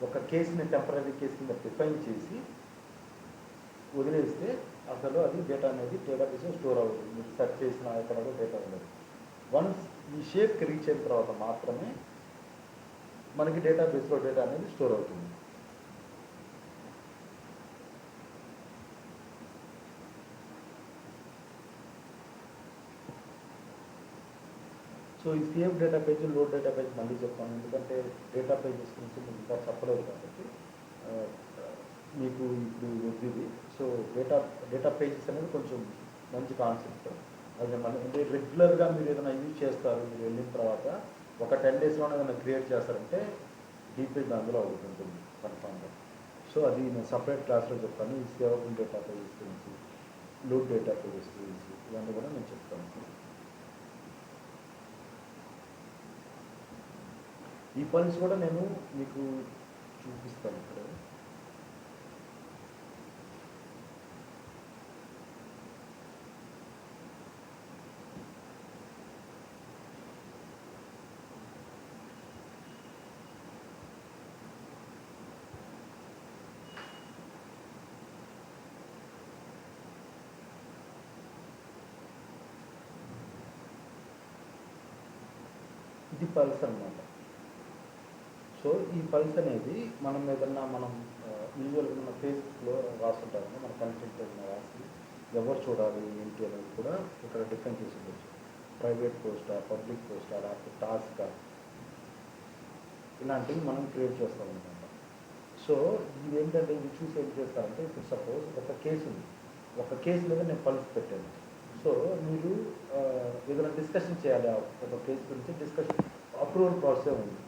Speaker 1: ఒక కేసుని టెంపరీ కేసు కింద డిఫైన్ చేసి వదిలేస్తే అసలు అది డేటా అనేది డేటాబేస్లో స్టోర్ అవుతుంది. మీరు సెర్చ్ చేసిన ఎక్కడ కూడా డేటా ఉండదు. వన్స్ ఈ షేప్కి రీచ్ అయిన తర్వాత మాత్రమే మనకి డేటాబేస్లో డేటా అనేది స్టోర్ అవుతుంది. సో ఈ save data page, load data page మళ్ళీ చెప్తాను, ఎందుకంటే డేటా పేజెస్ గురించి మీకు ఇంకా చెప్పలేదు కాబట్టి మీకు ఇప్పుడు వద్దు. సో డేటా పేజెస్ అనేది కొంచెం మంచి కాన్సెప్ట్. అది మన అంటే రెగ్యులర్గా మీరు ఏదైనా యూజ్ చేస్తారు, మీరు వెళ్ళిన తర్వాత ఒక 10 డేస్లోనే ఏదైనా క్రియేట్ చేస్తారంటే డీపేజ్ అందులో ఒకటి ఉంటుంది కన్ఫామ్గా. సో అది నేను సపరేట్ క్లాస్లో చెప్తాను. ఈ సేవబుల్ డేటా పేజెస్ గురించి, లోడ్ డేటా పేజెస్ గురించి ఇవన్నీ కూడా నేను చెప్తాను. ఈ ఫైల్స్ కూడా నేను మీకు చూపిస్తాను ఇక్కడ. ఇది పల్స్ అన్నమాట. సో ఈ పల్స్ అనేది మనం ఏదన్నా యూజువల్గా మన ఫేస్బుక్లో రాస్తుంటాము, మన కంటెంట్ ఏదైనా రాసి ఎవరు చూడాలి ఏంటి అనేది కూడా ఇక్కడ డిఫైన్ చేసి ఉండొచ్చు. ప్రైవేట్ పోస్టా, పబ్లిక్ పోస్టా, లేకపోతే టాస్కా, ఇలాంటివి మనం క్రియేట్ చేస్తాం అనమాట. సో ఇది ఏంటంటే ఇది చూసి ఏం చేస్తారంటే, ఇప్పుడు సపోజ్ ఒక కేసు ఉంది, ఒక కేసు మీద నేను పల్స్ పెట్టాను. సో మీరు ఏదైనా డిస్కషన్ చేయాలి, ఒక కేసు గురించి డిస్కషన్ అప్రూవల్ ప్రాసెస్ ఉంది.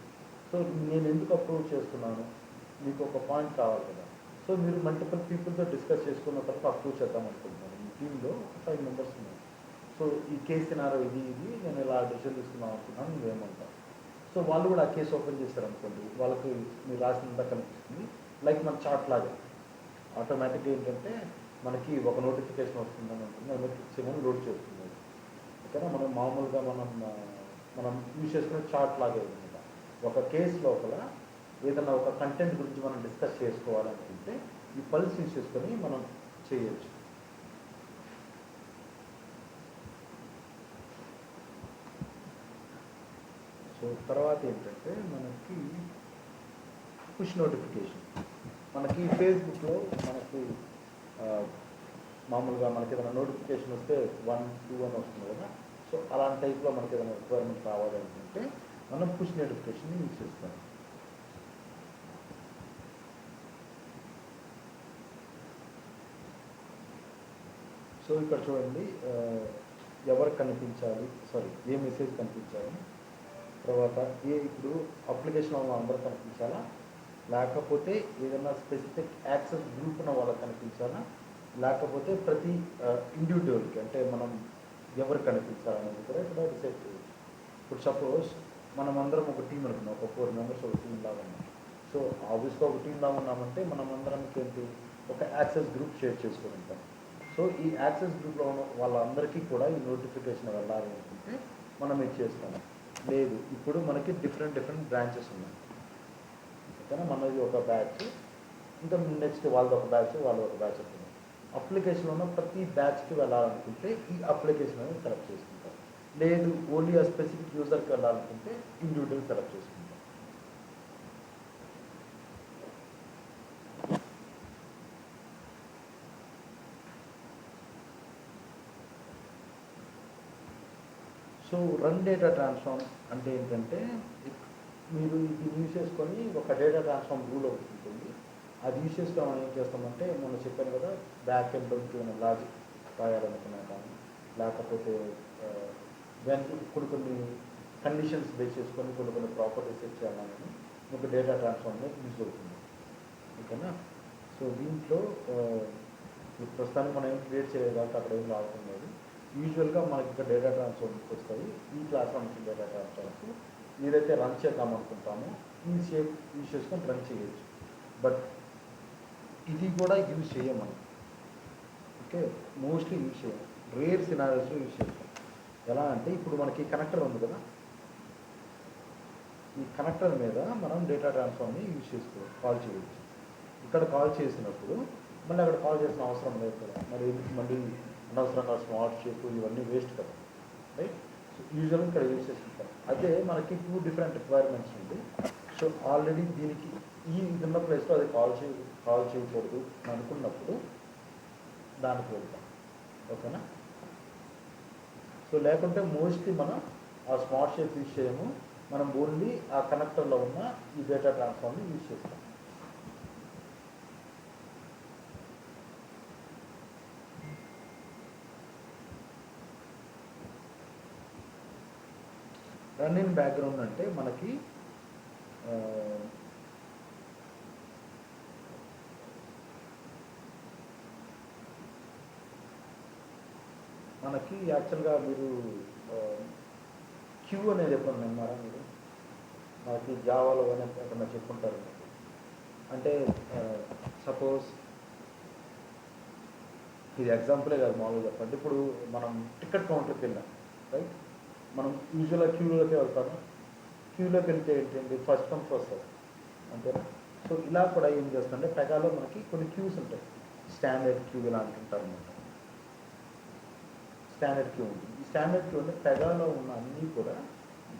Speaker 1: సో నేను ఎందుకు అప్రూవ్ చేస్తున్నాను, మీకు ఒక పాయింట్ కావాలి కదా. సో మీరు మల్టిపుల్ పీపుల్తో డిస్కస్ చేసుకున్న తర్వాత అప్రూవ్ చేద్దాం అనుకుంటున్నాను. మీ టీంలో 5 మెంబర్స్ ఉన్నారు. సో ఈ కేసు సినారో ఇది నేను ఇలా డిసిషన్ తీసుకుందాం అనుకున్నాను, నువ్వేమంటావు. సో వాళ్ళు కూడా ఆ కేసు ఓపెన్ చేశారనుకోండి, వాళ్ళకి మీరు రాసినంత కనిపిస్తుంది. లైక్ మన చార్ట్ లాగా ఆటోమేటిక్గా ఏంటంటే మనకి ఒక నోటిఫికేషన్ వస్తుందని ఉంటుంది, నోటిఫికేషన్ లోడ్ చేస్తుంది. ఓకేనా, మనం మామూలుగా మనం యూజ్ చేసుకునే చార్ట్ లాగే అనమాట. ఒక కేసు లోపల ఏదైనా ఒక కంటెంట్ గురించి మనం డిస్కస్ చేసుకోవాలనుకుంటే ఈ పల్స్ యూజ్ చేసుకొని మనం చేయొచ్చు. సో తర్వాత ఏంటంటే మనకి పుష్ నోటిఫికేషన్. మనకి ఫేస్బుక్లో మనకి మామూలుగా మనకి ఏదైనా నోటిఫికేషన్ వస్తే 1, 2 అని వస్తుంది కదా. సో అలాంటి టైప్లో మనకి ఏదైనా రిక్వైర్మెంట్ కావాలనుకుంటే మనం పుష్ నోటిఫికేషన్ యూజ్ చేస్తాం. సో ఇక్కడ చూడండి, ఎవరు కనిపించాలి, ఏ మెసేజ్ కనిపించాలి, తర్వాత ఇప్పుడు అప్లికేషన్ వల్ల అందరూ కనిపించాలా, లేకపోతే ఏదైనా స్పెసిఫిక్ యాక్సెస్ గ్రూప్ ఉన్న వాళ్ళకి కనిపించాలా, లేకపోతే ప్రతి ఇండివిజువల్కి అంటే మనం ఎవరు కనిపించాలనేది కూడా ఇక్కడ డిసైడ్ చేయవచ్చు. ఇప్పుడు సపోజ్ మనం అందరం ఒక టీం అనుకున్నాం, ఒక 4 మెంబర్స్ ఒక టీం లాగా ఉన్నాం. సో ఆబ్వియస్గా ఒక టీం లాగా ఉన్నామంటే మనం అందరంకి ఏంటి ఒక యాక్సెస్ గ్రూప్ షేర్ చేసుకుని ఉంటాం. సో ఈ యాక్సెస్ గ్రూప్లో ఉన్న వాళ్ళందరికీ కూడా ఈ నోటిఫికేషన్ వెళ్ళాలి అనుకుంటే మనం ఇది చేస్తాము. లేదు, ఇప్పుడు మనకి డిఫరెంట్ బ్రాంచెస్ ఉన్నాయి. ఓకేనా, మనది ఒక బ్యాచ్, ఇంకా నెక్స్ట్ వాళ్ళది ఒక బ్యాచ్, వాళ్ళది ఒక బ్యాచ్ ఉంటుంది. అప్లికేషన్లో ఉన్న ప్రతి బ్యాచ్కి వెళ్ళాలనుకుంటే ఈ అప్లికేషన్ అనేది సెలెక్ట్ చేసుకుంటాం. లేదు, ఓన్లీ ఆ స్పెసిఫిక్ యూజర్కి వెళ్ళాలనుకుంటే ఇండివిజువల్ సెలెక్ట్ చేసుకుంటాం. సో రన్ డేటా ట్రాన్స్ఫార్మ్ అంటే ఏంటంటే, మీరు ఇది యూజ్ చేసుకొని ఒక డేటా ట్రాన్స్ఫార్మ్ రూల్ ఒకటి ఉంటుంది. అది యూజ్ చేసుకొని మనం ఏం చేస్తామంటే, మొన్న చెప్పాను కదా, బ్యాక్ ఎండ్కి ఏమైనా లాజిక్ రాయాలనుకున్నా కానీ, లేకపోతే కొన్ని కండిషన్స్ బేస్ చేసుకొని కొన్ని ప్రాపర్టీస్ సెట్ చేయాలని ఒక డేటా ట్రాన్స్ఫార్మ్ యూజ్ అవుతుంది. ఓకేనా, సో దీంట్లో ప్రస్తుతానికి మనం ఏం క్రియేట్ చేయలేదు కాబట్టి అక్కడ ఏం రావటం లేదు. యూజువల్గా మనకి ఇక్కడ డేటా ట్రాన్స్ఫార్మ్స్ వస్తాయి. ఈ క్లాస్లో నుంచి డేటా ట్రాన్స్ఫార్మ్స్ ఏదైతే రన్ చేద్దాం అనుకుంటామో ఈ షేప్ యూజ్ చేసుకొని రన్ చేయొచ్చు. బట్ ఇది కూడా యూజ్ చేయం మనం. ఓకే, మోస్ట్లీ యూజ్ చేయం, రేర్ సినారియోస్లో యూజ్ చేస్తాం. ఎలా అంటే, ఇప్పుడు మనకి కనెక్టర్ ఉంది కదా, ఈ కనెక్టర్ మీద మనం డేటా ట్రాన్స్ఫార్మ్ని యూజ్ చేసుకోవచ్చు, కాల్ చేయవచ్చు. ఇక్కడ కాల్ చేసినప్పుడు మళ్ళీ అక్కడ కాల్ చేసిన అవసరం లేదు కదా, మళ్ళీ అనవసరంగా స్మార్ట్ షేప్ ఇవన్నీ వేస్ట్ కదా, రైట్. సో యూజువల్గా ఇక్కడ యూజ్ చేసుకుంటాం. అదే మనకి 2 డిఫరెంట్ రిక్వైర్మెంట్స్ ఉంది. సో ఆల్రెడీ దీనికి ఈ ఉన్న ప్లేస్లో అది కాల్ చేయకూడదు అని అనుకున్నప్పుడు దానికి వెళ్తాం. ఓకేనా, సో లేకుంటే మోస్ట్లీ మనం ఆ స్మార్ట్ షేప్ యూజ్ చేయము, మనం ఓన్లీ ఆ కనెక్టర్లో ఉన్న ఈ డేటా ట్రాన్స్ఫార్మ్ని యూజ్ చేస్తాం. రన్ ఇన్ బ్యాక్గ్రౌండ్ అంటే మనకి యాక్చువల్గా మీరు క్యూ అనేది ఎప్పుడు విన్నారా మీరు? మనకి జావాలో కానీ ఎక్కడన్నా చెప్పుకుంటారు మీకు. అంటే సపోజ్ ఇది ఎగ్జాంపులే కాదు, మామూలుగా చెప్పండి. ఇప్పుడు మనం టికెట్ కౌంటర్కి వెళ్ళాం, రైట్? మనం యూజువల్గా క్యూలోకే వెళ్తాము. క్యూలోకి వెళ్తే ఏంటంటే ఫస్ట్ కమ్ ఫస్ట్ సర్వ్, అంతేనా? సో ఇలా కూడా ఏం చేస్తుంటే పెగాలో మనకి కొన్ని క్యూస్ ఉంటాయి. స్టాండర్డ్ క్యూ ఇలా అంటుంటారు అనమాట. స్టాండర్డ్ క్యూ ఉంటుంది. ఈ స్టాండర్డ్ క్యూ అంటే పెగాలో ఉన్న అన్నీ కూడా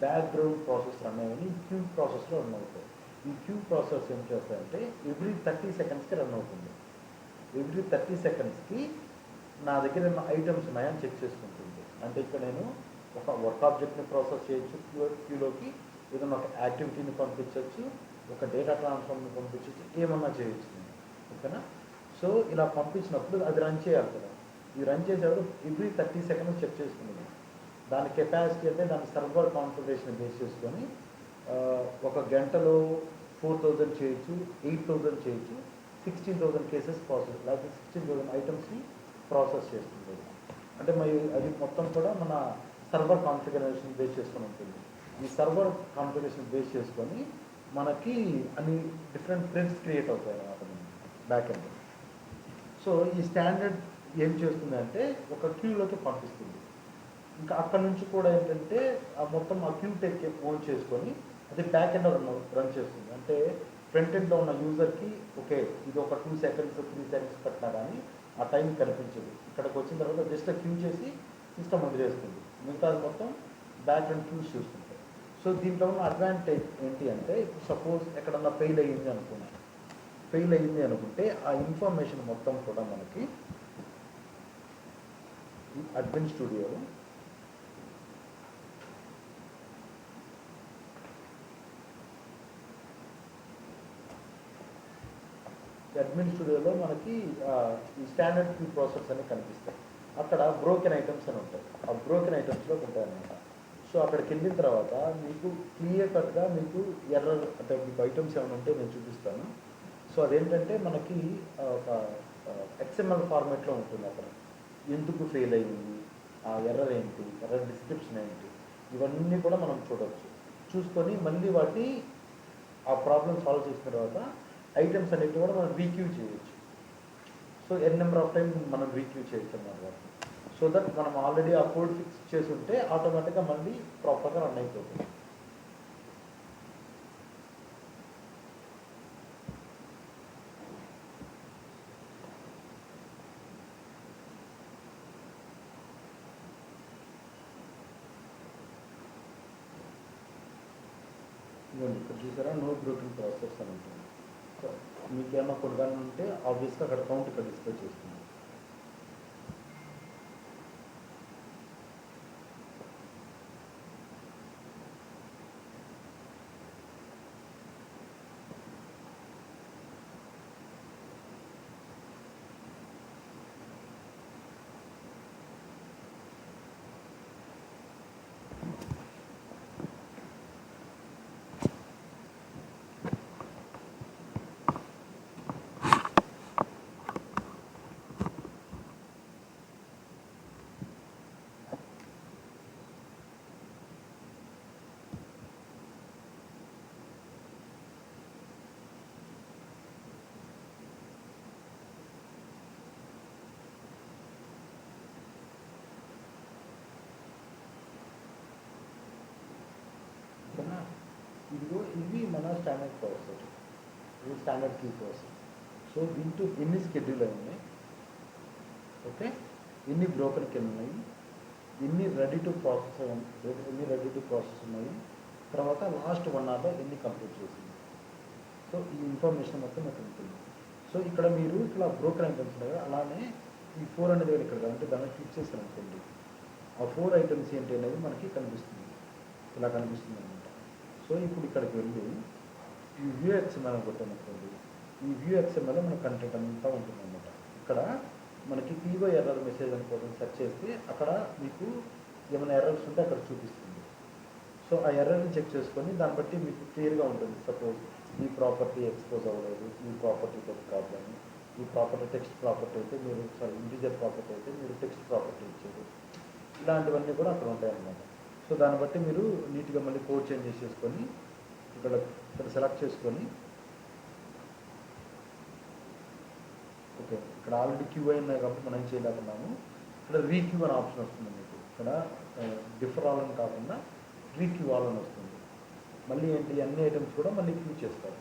Speaker 1: బ్యాక్గ్రౌండ్ ప్రాసెస్ రన్ అయ్యి క్యూ ప్రాసెస్లో రన్ అవుతాయి. ఈ క్యూ ప్రాసెస్ ఏం చేస్తాయంటే ఎవ్రీ 30 సెకండ్స్కి రన్ అవుతుంది. ఎవ్రీ 30 సెకండ్స్కి నా దగ్గర ఉన్న ఐటమ్స్ ఉన్నాయని చెక్ చేసుకుంటుంది. అంటే ఇక్కడ నేను ఒక వర్క్ ఆబ్జెక్ట్ని ప్రాసెస్ చేయొచ్చు క్యూలోకి, ఏదైనా ఒక యాక్టివిటీని పంపించవచ్చు, ఒక డేటా ట్రాన్స్ఫార్మ్ని పంపించవచ్చు, ఏమన్నా చేయొచ్చు, ఓకేనా? సో ఇలా పంపించినప్పుడు అది రన్ చేయాలి కదా. ఇది రన్ చేసేటప్పుడు ఎవ్రీ 30 సెకండ్స్ చెక్ చేసుకునేది. దాని కెపాసిటీ అంటే దాని సర్వర్ కాన్ఫిగరేషన్ బేస్ చేసుకొని ఒక గంటలో 4000 చేయొచ్చు, 8000 చేయొచ్చు, 16,000 కేసెస్ ప్రాసెస్, లేకపోతే 16,000 ఐటమ్స్ని ప్రాసెస్ చేస్తుంది. అంటే మరి అది మొత్తం కూడా మన సర్వర్ కాన్ఫిగరేషన్ బేస్ చేసుకొని ఉంటుంది. ఈ సర్వర్ కాన్ఫిగరేషన్ బేస్ చేసుకొని మనకి అన్ని డిఫరెంట్ థ్రెడ్స్ క్రియేట్ అవుతాయి అన్నమాట బ్యాక్ ఎండ్. సో ఈ స్టాండర్డ్ ఏం చేస్తుందంటే ఒక క్యూలోకి పంపిస్తుంది. ఇంకా అక్కడ నుంచి కూడా ఏంటంటే ఆ మొత్తం ఆ క్యూ టెక్ ఓన్ చేసుకొని అది బ్యాక్ ఎండ్ రన్ చేస్తుంది. అంటే ఫ్రంట్ ఎండ్లో ఉన్న యూజర్కి ఓకే ఇది ఒక 2 సెకండ్స్ 3 సెకండ్స్ పట్టినా కానీ ఆ టైం కనిపించదు. ఇక్కడికి వచ్చిన తర్వాత జస్ట్ క్యూ చేసి సిస్టమ్ వదిలేస్తుంది. మిగతాది మొత్తం బ్యాక్ ఎండ్ క్యూస్ చూస్తుంటాయి. సో దీంట్లో ఉన్న అడ్వాంటేజ్ ఏంటి అంటే ఇప్పుడు సపోజ్ ఎక్కడన్నా ఫెయిల్ అయ్యింది అనుకుంటే ఆ ఇన్ఫర్మేషన్ మొత్తం కూడా మనకి అడ్మిన్ స్టూడియోలో మనకి ఈ స్టాండర్డ్ క్యూ ప్రాసెస్ అని కనిపిస్తాయి. అక్కడ బ్రోకెన్ ఐటమ్స్ అని ఉంటాయి. ఆ బ్రోకెన్ ఐటమ్స్లో ఉంటాయి అన్నమాట. సో అక్కడికి వెళ్ళిన తర్వాత మీకు క్లియర్ కట్గా మీకు ఎర్రర్ అంటే మీకు ఐటమ్స్ ఏమైనా ఉంటే నేను చూపిస్తాను. సో అదేంటంటే మనకి ఒక XML ఫార్మాట్లో ఉంటుంది. అక్కడ ఎందుకు ఫెయిల్ అయ్యింది, ఆ ఎర్రర్ ఏంటి, ఎర్రర్ డిస్క్రిప్షన్ ఏంటి, ఇవన్నీ కూడా మనం చూసుకొని మళ్ళీ వాటి ఆ ప్రాబ్లమ్ సాల్వ్ చేసిన తర్వాత ఐటమ్స్ అన్నిటి కూడా మనం రీక్యూ చేయొచ్చు. సో నెంబర్ ఆఫ్ టైం మనం రీక్యూ చేయొచ్చు అన్నమాట. సో దట్ మనం ఆల్రెడీ ఆ కోడ్ ఫిక్స్ చేసి ఉంటే ఆటోమేటిక్గా మళ్ళీ ప్రాపర్గా రన్ అయిపోతుంది. ఇక్కడ చూసారా నో బ్రోకెన్ ప్రాసెస్ అని ఉంటుంది. సో మీకు ఏమన్నా కొన్ని కానీ ఉంటే ఆబ్వియస్గా అక్కడ కౌంట్ ఇక్కడ డిస్ప్లే చేస్తుంది. ఇవి మన స్టాండర్డ్ ప్రాసెస్, ఇది స్టాండర్డ్ క్యూ ప్రాసెస్. సో దీంట్లో ఎన్ని షెడ్యూల్ ఉన్నాయి, ఓకే, ఎన్ని బ్రోకెన్ కింద ఉన్నాయి, ఎన్ని రెడీ టు ప్రాసెస్ ఉన్నాయి, తర్వాత లాస్ట్ 1 hourలో ఎన్ని కంప్లీట్ చేసింది. సో ఈ ఇన్ఫర్మేషన్ మొత్తం ఇక్కడ ఉంటుంది. సో ఇక్కడ మీరు ఇట్లా బ్రోకెన్ ఐటమ్స్ ఉన్నాయి, అలానే ఈ 400 ఇక్కడ అంటే దాన్ని క్లిక్ చేశారు అనుకోండి, ఆ 4 ఐటమ్స్ ఏంటి అనేది మనకి కనిపిస్తుంది. ఇలా కనిపిస్తుంది అనమాట. సో ఇప్పుడు ఇక్కడికి వెళ్ళి ఈ వ్యూ ఎక్స్ఎంఎల్ కొట్టామనుకోండి, ఈ వ్యూ ఎక్స్ఎంఎల్ మన కంటెంట్ అంతా ఉంటుంది అనమాట. ఇక్కడ మనకి పీవై ఎర్రర్ మెసేజ్ అనుకోవడం సెర్చ్ చేస్తే అక్కడ మీకు ఏమైనా ఎర్రర్స్ ఉంటే అక్కడ చూపిస్తుంది. సో ఆ ఎర్రర్ని చెక్ చేసుకొని దాన్ని బట్టి మీకు క్లియర్గా ఉంటుంది. సపోజ్ ఈ ప్రాపర్టీ ఎక్స్పోజ్ అవ్వలేదు, ఈ ప్రాపర్టీతో ప్రాబ్లమ్, ఈ ప్రాపర్టీ టెక్స్ట్ ప్రాపర్టీ అయితే మీరు ఇంటీజర్ ప్రాపర్టీ అయితే మీరు టెక్స్ట్ ప్రాపర్టీ ఇచ్చారు, ఇలాంటివన్నీ కూడా అక్కడ ఉంటాయన్నమాట. సో దాన్ని బట్టి మీరు నీట్గా మళ్ళీ కోడ్ చేంజ్ చేసేసుకొని ఇక్కడ సెలెక్ట్ చేసుకొని, ఓకే ఇక్కడ ఆల్రెడీ క్యూ అయినాయి కాబట్టి మనం ఏం చేయలేకున్నాము. ఇక్కడ రీక్యూ అనే ఆప్షన్ వస్తుంది మీకు. ఇక్కడ డిఫర్ ఆల్ అని కాకుండా రీక్యూ ఆల్ అని వస్తుంది. మళ్ళీ ఏంటి అన్ని ఐటమ్స్ కూడా మళ్ళీ క్యూ చేస్తారు.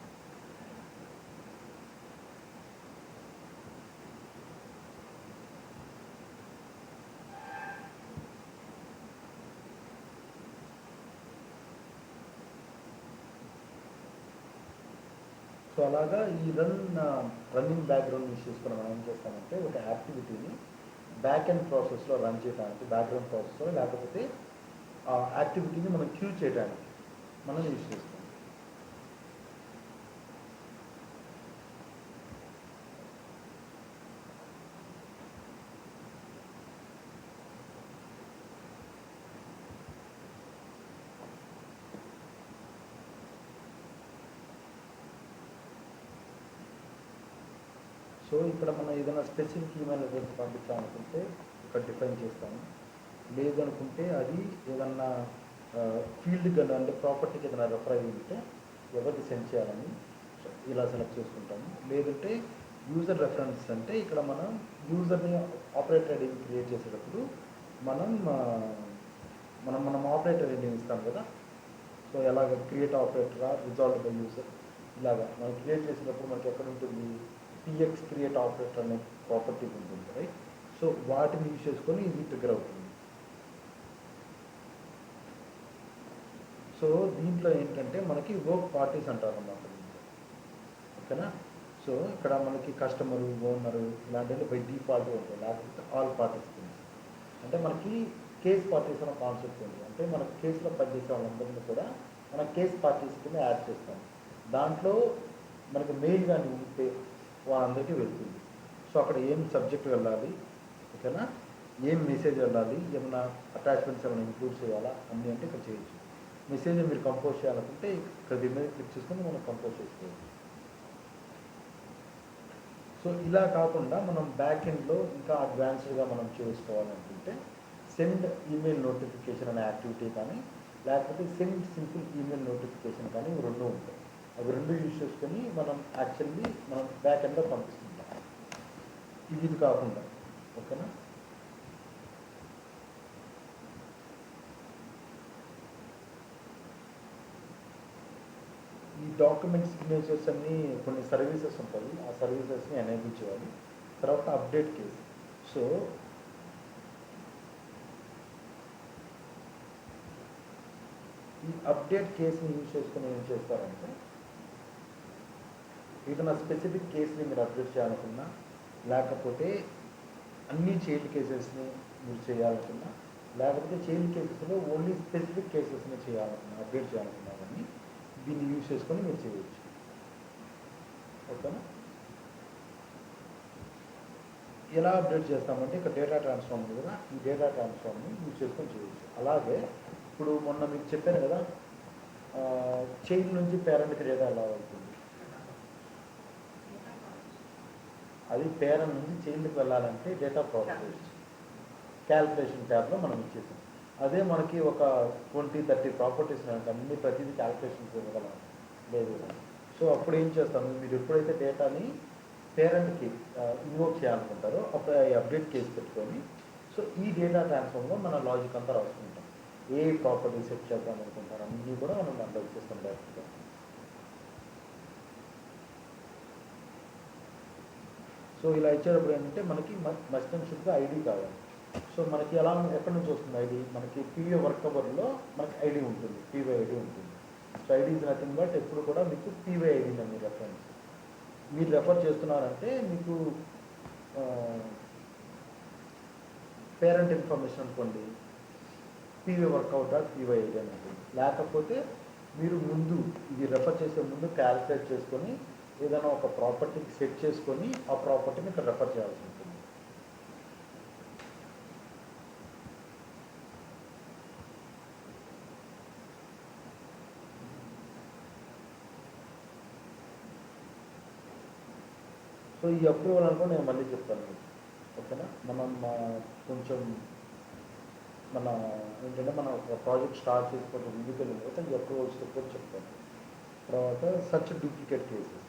Speaker 1: సో అలాగా ఈ రన్నింగ్ బ్యాక్గ్రౌండ్ యూస్ చేసుకుని మనం ఏం చేస్తామంటే ఒక యాక్టివిటీని బ్యాక్ ఎండ్ ప్రాసెస్లో రన్ చేయడానికి, బ్యాక్గ్రౌండ్ ప్రాసెస్లో, లేకపోతే ఆ యాక్టివిటీని మనం క్యూ చేయడానికి మనం యూస్ చేస్తాం. సో ఇక్కడ మనం ఏదైనా స్పెసిఫిక్ ఈమెయిల్ అడ్రస్ పంపించాలనుకుంటే ఇక్కడ డిఫైన్ చేస్తాము. లేదనుకుంటే అది ఏదన్నా ఫీల్డ్ కానీ అంటే ప్రాపర్టీకి ఏదైనా రెఫర్ అయ్యి ఉంటే ఎవరికి సెండ్ చేయాలని ఇలా సెలెక్ట్ చేసుకుంటాము. లేదంటే యూజర్ రెఫరెన్స్ అంటే ఇక్కడ మనం యూజర్ని ఆపరేటర్ ఐడిని క్రియేట్ చేసేటప్పుడు మనం మనం ఆపరేటర్ ఐడిని ఇస్తాం కదా. సో ఎలాగ క్రియేట్ ఆపరేటరా, రిజాల్వ్ బై యూజర్, ఇలాగా మనం క్రియేట్ చేసేటప్పుడు మనకి ఎక్కడ ఉంటుంది టీఎక్స్ క్రియేట్ ఆపరేటర్ అనే ప్రాపర్టీ ఉంటుంది, రైట్. సో వాటిని యూజ్ చేసుకొని ఇది ట్రిగర్ అవుతుంది. సో దీంట్లో ఏంటంటే మనకి వర్క్ పార్టీస్ అంటారు అన్నమాట దీంట్లో, ఓకేనా. సో ఇక్కడ మనకి కస్టమరు, ఓనరు ఇలాంటివి బై డిఫాల్ట్ ఉంటాయి, లేకపోతే ఆల్ పార్టిసిపెంట్స్. అంటే మనకి కేస్ పార్టీస్ అనే కాన్సెప్ట్ ఉంది. అంటే మన కేసులో పనిచేసే వాళ్ళందరినీ కూడా మన కేస్ పార్టీస్ కింద యాడ్ చేస్తాం. దాంట్లో మనకి మెయిల్ కానీ ఉంటే వాళ్ళందరికీ వెళ్తుంది. సో అక్కడ ఏం సబ్జెక్ట్ వెళ్ళాలి, ఓకేనా, ఏం మెసేజ్ వెళ్ళాలి, ఏమైనా అటాచ్మెంట్స్ ఏమైనా ఇంక్లూడ్ చేయాలా అన్నీ అంటే ఇక్కడ చేయొచ్చు. మెసేజ్ మీరు కంపోజ్ చేయాలనుకుంటే ఇక్కడ దీని మీద క్లిక్ చేసుకొని మనం కంపోజ్ చేసుకోవచ్చు. సో ఇలా కాకుండా మనం బ్యాక్ ఎండ్లో ఇంకా అడ్వాన్స్డ్గా మనం చేసుకోవాలనుకుంటే సెండ్ ఈమెయిల్ నోటిఫికేషన్ అనే యాక్టివిటీ కానీ, లేకపోతే సెండ్ సింపుల్ ఈమెయిల్ నోటిఫికేషన్ కానీ ఇవి రెండు ఉంటాయి. అవి రెండు యూజ్ చేసుకొని మనం యాక్చువల్లీ మనం బ్యాక్ ఎండ్లో పంపిస్తుంటాం. ఇది కాకుండా, ఓకేనా. ఈ డాక్యుమెంట్ సిగ్నేచర్స్ అన్నీ కొన్ని సర్వీసెస్ ఉంటాయి, ఆ సర్వీసెస్ని ఎనేబుల్ చేయాలి. తర్వాత అప్డేట్ కేసు. సో ఈ అప్డేట్ కేసుని యూజ్ చేసుకుని ఏం చేస్తారంటే ఏదైనా స్పెసిఫిక్ కేసుని మీరు అప్డేట్ చేయాలనుకున్నా, లేకపోతే అన్ని చైల్డ్ కేసెస్ని మీరు చేయాలనుకున్నా, లేకపోతే చైల్డ్ కేసెస్లో ఓన్లీ స్పెసిఫిక్ కేసెస్ని చేయాలనుకున్నా, అప్డేట్ చేయాలనుకున్నా కానీ దీన్ని యూజ్ చేసుకొని మీరు చేయవచ్చు, ఓకేనా. ఎలా అప్డేట్ చేస్తామంటే ఇక్కడ డేటా ట్రాన్స్ఫార్మ్ ఉంది కదా, ఈ డేటా ట్రాన్స్ఫార్మ్ని యూజ్ చేసుకొని చేయవచ్చు. అలాగే ఇప్పుడు మొన్న మీకు చెప్పాను కదా, చైల్డ్ నుంచి పేరెంట్కి డేటా ఎలా అవుతుంది, అది పేరెంట్ నుంచి చైల్డ్కి వెళ్ళాలంటే డేటా ప్రాపర్టీస్ క్యాల్కులేషన్ ట్యాబ్లో మనం ఇచ్చేసాం. అదే మనకి ఒక 20-30 ప్రాపర్టీస్ అన్ని ప్రతిదీ క్యాల్కులేషన్స్ ఇవ్వగలం లేదు. సో అప్పుడు ఏం చేస్తాము, మీరు ఎప్పుడైతే డేటాని పేరెంట్కి ఇన్వోక్ చేయాలనుకుంటారో అప్పుడు అప్డేట్ కేసు పెట్టుకొని, సో ఈ డేటా ట్రాన్స్ఫార్మ్లో మన లాజిక్ అంతా రాసుకుంటాం. ఏ ప్రాపర్టీ సెట్ చేద్దాం అనుకుంటారు అన్నీ కూడా మనం దాంట్లో ఇచ్చేస్తాం డైరెక్ట్గా. సో ఇలా ఇచ్చేటప్పుడు ఏంటంటే మనకి మస్ట్ అండ్ షుడ్గా ఐడి కావాలి. సో మనకి ఎలా ఎక్కడి నుంచి వస్తుంది ఐడి, మనకి పీవై వర్క్ కవర్లో మనకి ఐడి ఉంటుంది, పీవై ఐడి ఉంటుంది. So ID is nothing but ఎప్పుడు కూడా మీకు పీవై ఐడి అని రెఫరెన్స్ మీరు రెఫర్ చేస్తున్నారంటే మీకు పేరెంట్ ఇన్ఫర్మేషన్ అనుకోండి, పీవై వర్కౌట్ డాట్ పీవైఐడి అని ఉంటుంది. లేకపోతే మీరు ముందు ఇది రెఫర్ చేసే ముందు క్యాలిక్యులేట్ చేసుకొని ఏదైనా ఒక ప్రాపర్టీకి సెట్ చేసుకొని ఆ ప్రాపర్టీని ఇక్కడ రెఫర్ చేయాల్సి ఉంటుంది. సో ఈ అప్రూవల్ అనుకో నేను మళ్ళీ చెప్తాను మీకు, ఓకేనా. మనం కొంచెం మన ఏంటంటే మనం ఒక ప్రాజెక్ట్ స్టార్ట్ చేసుకోవడం ముందుకు వెళ్ళిన తర్వాత ఈ అప్రూవల్స్ కూడా చెప్తాను. తర్వాత సచ్ డూప్లికేట్ కేసెస్,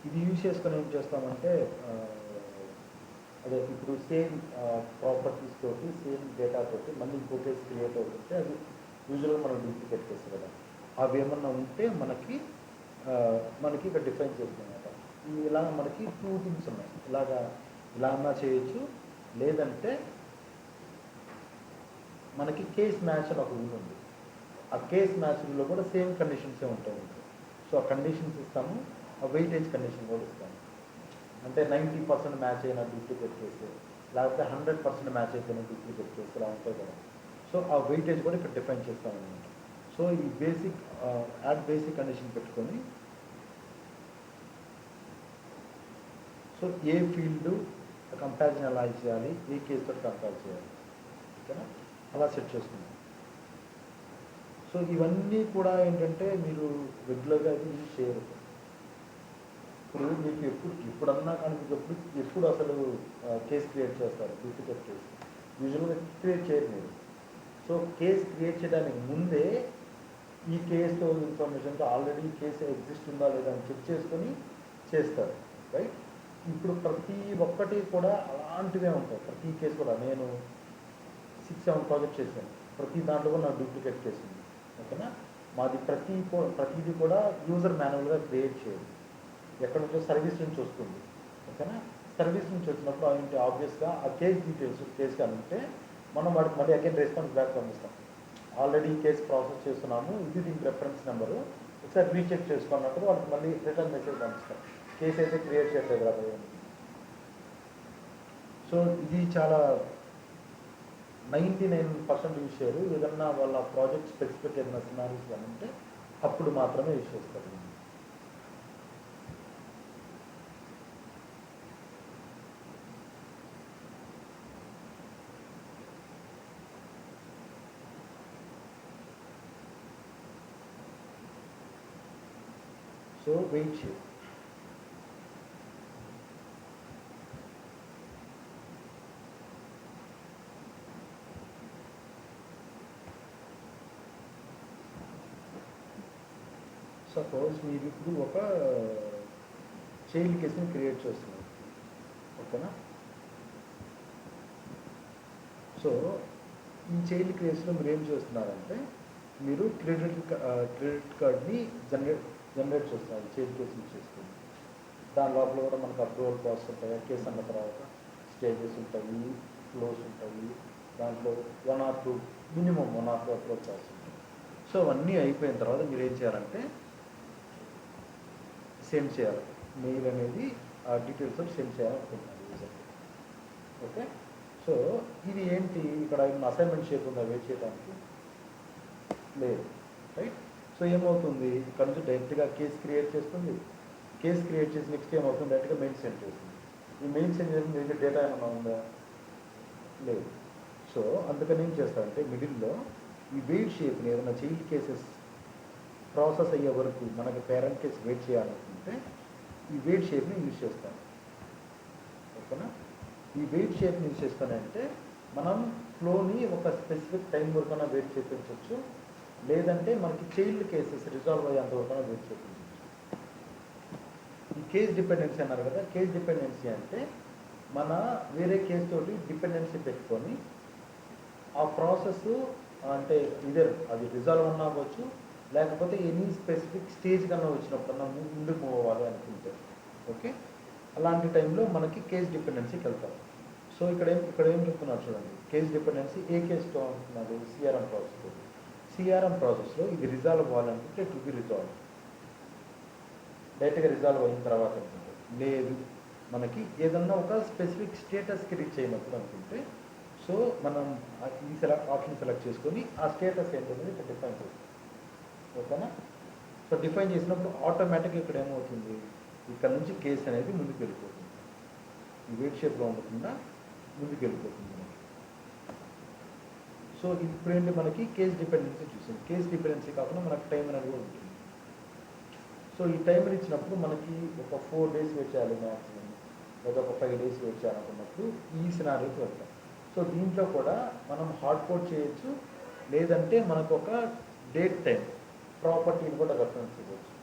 Speaker 1: ఇది యూజ్ చేసుకొని ఏం చేస్తామంటే అదే ఇప్పుడు సేమ్ ప్రాపర్టీస్ తోటి సేమ్ డేటా తోటి మళ్ళీ ఇంకో కేసు క్రియేట్ అవుతుంటే అది యూజువల్గా మనం డూప్లికేట్ కేసు కదా, అవి ఏమన్నా ఉంటే మనకి ఇక్కడ డిఫైన్ చేస్తుందన్నమాట. ఇలా మనకి 2 థింగ్స్ ఉన్నాయి, ఇలా అన్నా చేయొచ్చు, లేదంటే మనకి కేస్ మ్యాచ్ అని ఒక రూల్ ఉంది. ఆ కేస్ మ్యాచ్లో కూడా సేమ్ కండిషన్సే ఉంటాయి. సో ఆ కండిషన్స్ ఇస్తాము, ఆ వెయిటేజ్ కండిషన్ కూడా ఇస్తాము. అంటే 90% మ్యాచ్ అయిన డూప్లికేట్ కేసు, లేకపోతే 100% మ్యాచ్ అయిపోయిన డూప్లికేట్ కేసు ఇలా ఉంటాయి కదా. సో ఆ వెయిటేజ్ కూడా ఇక్కడ డిఫైన్ చేస్తామన్నమాట. సో ఈ బేసిక్ యాడ్ బేసిక్ కండిషన్ పెట్టుకొని సో ఏ ఫీల్డ్ కంపారిజన్ ఎలా చేయాలి, ఏ కేసుతో కంపేర్ చేయాలి, ఓకేనా, అలా సెట్ చేసుకుందాం. సో ఇవన్నీ కూడా ఏంటంటే మీరు రెగ్యులర్గా అయితే యూజ్ చేయరు. ఇప్పుడు మీకు ఎప్పుడన్నా కానీ మీకు ఎప్పుడు అసలు కేసు క్రియేట్ చేస్తారు, డూప్లికేట్ కేసు యూజువల్గా క్రియేట్ చేయరు మీరు. సో కేసు క్రియేట్ చేయడానికి ముందే ఈ కేసు ఇన్ఫర్మేషన్తో ఆల్రెడీ కేసు ఎగ్జిస్ట్ ఉందా లేదా అని చెక్ చేసుకొని చేస్తారు, రైట్. ఇప్పుడు ప్రతి ఒక్కటి కూడా అలాంటివే ఉంటాయి. ప్రతి కేసు కూడా నేను 6-7 ప్రాజెక్ట్ చేశాను, ప్రతి దాంట్లో కూడా నాకు డూప్లికేట్ కేసు ఉంది, ఓకేనా. మాది ప్రతిదీ కూడా యూజర్ మాన్యువల్గా క్రియేట్ చేయదు, ఎక్కడ నుంచో సర్వీస్ నుంచి వస్తుంది, ఓకేనా. సర్వీస్ నుంచి వచ్చినప్పుడు ఏంటి ఆబ్వియస్గా ఆ కేస్ డీటెయిల్స్ కేసు కానీ ఉంటే మనం వాడికి మళ్ళీ అగైన్ రెస్పాన్స్ బ్యాక్ పంపిస్తాం. ఆల్రెడీ కేసు ప్రాసెస్ చేస్తున్నాము, ఇది దీనికి రెఫరెన్స్ నెంబరు, ఒకసారి రీచెక్ చేసుకున్నప్పుడు వాళ్ళకి మళ్ళీ రిటర్న్ మెసేజ్ పంపిస్తాం, కేసు అయితే క్రియేట్ చేయట్లేదు కదా. సో ఇది చాలా 99% యూజ్ చేయరు. ఏదన్నా వాళ్ళ ప్రాజెక్ట్ స్పెసిఫిక్ ఏదైనా సినారీస్ కానీ ఉంటే అప్పుడు మాత్రమే యూజ్ చేస్తారు. సో వెయిట్ షేప్, సపోజ్ మీరు ఇప్పుడు ఒక చైల్డ్ కేసుని క్రియేట్ చేస్తున్నారు, ఓకేనా. సో ఈ చైల్డ్ కేసులో మీరు ఏం చేస్తున్నారంటే మీరు క్రెడిట్ కార్డ్ని జనరేట్ చేస్తున్నారు చైల్డ్ కేసుని చేసుకుని. దాని లోపల కూడా మనకు అప్రూవల్ ప్రాసెస్ ఉంటాయి, కేసు అన్న తర్వాత స్టేజెస్ ఉంటాయి, ఫ్లోస్ ఉంటాయి, దాంట్లో 1 or 2 minimum 1 or 2 approval process ఉంటాయి. సో అవన్నీ అయిపోయిన తర్వాత మీరు ఏం చేయాలంటే సెండ్ చేయాలి, మెయిల్ అనేది ఆ డీటెయిల్స్ సెండ్ చేయాలనుకుంటున్నాను యూజర్కి, ఓకే. సో ఇది ఏంటి, ఇక్కడ అసైన్మెంట్ షేప్ ఉందా వెయిట్ చేయడానికి లేదు, రైట్. సో ఏమవుతుంది, ఇక్కడ నుంచి డైరెక్ట్గా కేసు క్రియేట్ చేస్తుంది, కేసు క్రియేట్ చేసి నెక్స్ట్ ఏమవుతుంది, డైరెక్ట్గా మెయిల్ సెండ్ చేస్తుంది. ఈ మెయిల్ సెండ్ చేసిన దగ్గర డేటా ఏమన్నా ఉందా, లేదు. సో అందుకని ఏం చేస్తారంటే మిడిల్లో ఈ వెయిట్ షేప్ని ఏదైనా చైల్డ్ కేసెస్ ప్రాసెస్ అయ్యే వరకు మనకి పేరెంట్ కేసు వెయిట్ చేయాలనుకుంటే ఈ వెయిట్ షేప్ని యూజ్ చేస్తాం, ఓకేనా. ఈ వెయిట్ షేప్ని యూజ్ చేస్తానంటే మనం ఫ్లోని ఒక స్పెసిఫిక్ టైం వరకైనా వెయిట్ చేయించవచ్చు, లేదంటే మనకి చైల్డ్ కేసెస్ రిజాల్వ్ అయ్యేంత వరకైనా వెయిట్ చేయించవచ్చు. ఈ కేస్ డిపెండెన్సీ అన్నారు కదా, కేస్ డిపెండెన్సీ అంటే మన వేరే కేసు తోటి డిపెండెన్సీ పెట్టుకొని ఆ ప్రాసెస్ అంటే ఇదే అది రిజాల్వ్ అన్నా అవ్వచ్చు, లేకపోతే ఎనీ స్పెసిఫిక్ స్టేజ్ కన్నా వచ్చినప్పుడన్నా ముందుకు మూవ్ అవ్వాలి అనుకుంటే, ఓకే. అలాంటి టైంలో మనకి కేస్ డిపెండెన్సీకి వెళ్తాం. సో ఇక్కడ ఏం చెప్తున్నారు చూడండి, కేస్ డిపెండెన్సీ ఏ కేసుతో అంటున్నారు, సిఆర్ఎం ప్రాసెస్. సిఆర్ఎం ప్రాసెస్లో ఇది రిజాల్వ్ అవ్వాలనుకుంటే టు బి రిజాల్వ్, డైరెక్ట్గా రిజాల్వ్ అయిన తర్వాత అనుకుంటే లేదు మనకి ఏదన్నా ఒక స్పెసిఫిక్ స్టేటస్కి రీచ్ అయినప్పుడు అనుకుంటే, సో మనం ఈ ఆప్షన్ సెలెక్ట్ చేసుకొని ఆ స్టేటస్ ఏంటనేది ఇక్కడ డిఫైన్ చేస్తాం. ఓకేనా? సో డిఫైన్ చేసినప్పుడు ఆటోమేటిక్గా ఇక్కడ ఏమవుతుంది, ఇక్కడ నుంచి కేస్ అనేది ముందుకు వెళ్ళిపోతుంది. ఈ వెయిట్ షేప్లో ఉండకుండా ముందుకు వెళ్ళిపోతుంది మనకి. సో ఇప్పుడు ఏంటి, మనకి కేస్ డిపెండెన్సీ చూసాం. కేస్ డిపెండెన్సీ కాకుండా మనకి టైం అనేది కూడా ఉంటుంది. సో ఈ టైంని ఇచ్చినప్పుడు మనకి ఒక 4 days వెయిట్ చేయాలి మ్యాక్సిమం, లేదా ఒక 5 days వెయిట్ చేయాలనుకున్నప్పుడు ఈ సినారీకి వెళ్తాం. సో దీంట్లో కూడా మనం హార్డ్ కోడ్ చేయొచ్చు, లేదంటే మనకు ఒక డేట్ టైం ప్రాపర్టీని కూడా రెఫరెన్స్ ఇవ్వచ్చు.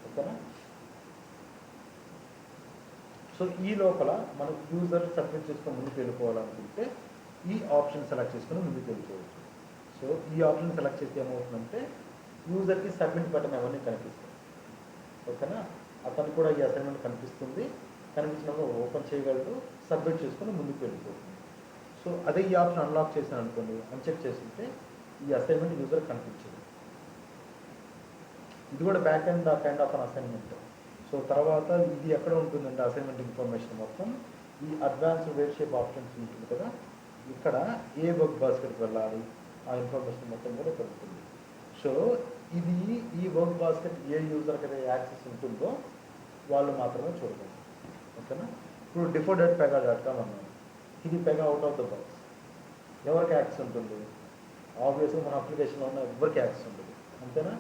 Speaker 1: ఓకేనా? సో ఈ లోపల మనకు యూజర్ సబ్మిట్ చేసుకొని ముందుకు వెళ్ళిపోవాలనుకుంటే ఈ ఆప్షన్ సెలెక్ట్ చేసుకొని ముందుకు వెళ్ళిపోవచ్చు. సో ఈ ఆప్షన్ సెలెక్ట్ చేస్తే ఏమవుతుందంటే యూజర్కి సబ్మిట్ బటన్ అవన్నీ కనిపిస్తాయి. ఓకేనా? అతను కూడా ఈ అసైన్మెంట్ కనిపిస్తుంది, కనిపించినప్పుడు ఓపెన్ చేయగలడు, సబ్మిట్ చేసుకొని ముందుకు వెళ్ళిపోతుంది. సో అదే ఈ ఆప్షన్ అన్లాక్ చేశాను అనుకోండి, అన్చెక్ చేస్తుంటే ఈ అసైన్మెంట్ యూజర్ కనిపించదు. ఇది కూడా back and kind of an assignment. So తర్వాత ఇది ఎక్కడ ఉంటుందంటే అసైన్మెంట్ ఇన్ఫర్మేషన్ మొత్తం ఈ అడ్వాన్స్డ్ వెయిట్ షేప్ ఆప్షన్స్ ఉంటుంది కదా, ఇక్కడ ఏ వర్క్ బాస్కెట్కి వెళ్ళాలి ఆ ఇన్ఫర్మేషన్ మొత్తం కూడా ఇక్కడ ఉంటుంది. సో ఇది ఈ వర్క్ బాస్కెట్ ఏ యూజర్కి అయితే యాక్సెస్ ఉంటుందో వాళ్ళు మాత్రమే చూడగలరు. ఓకేనా? ఇప్పుడు default.pega.com అన్నాను, ఇది Pega out of the box. ఎవరికి యాక్సెస్ ఉంటుంది? ఆబ్వియస్గా మన అప్లికేషన్లో ఉన్న ఎవరికి యాక్సెస్ ఉంటుంది. అంతేనా?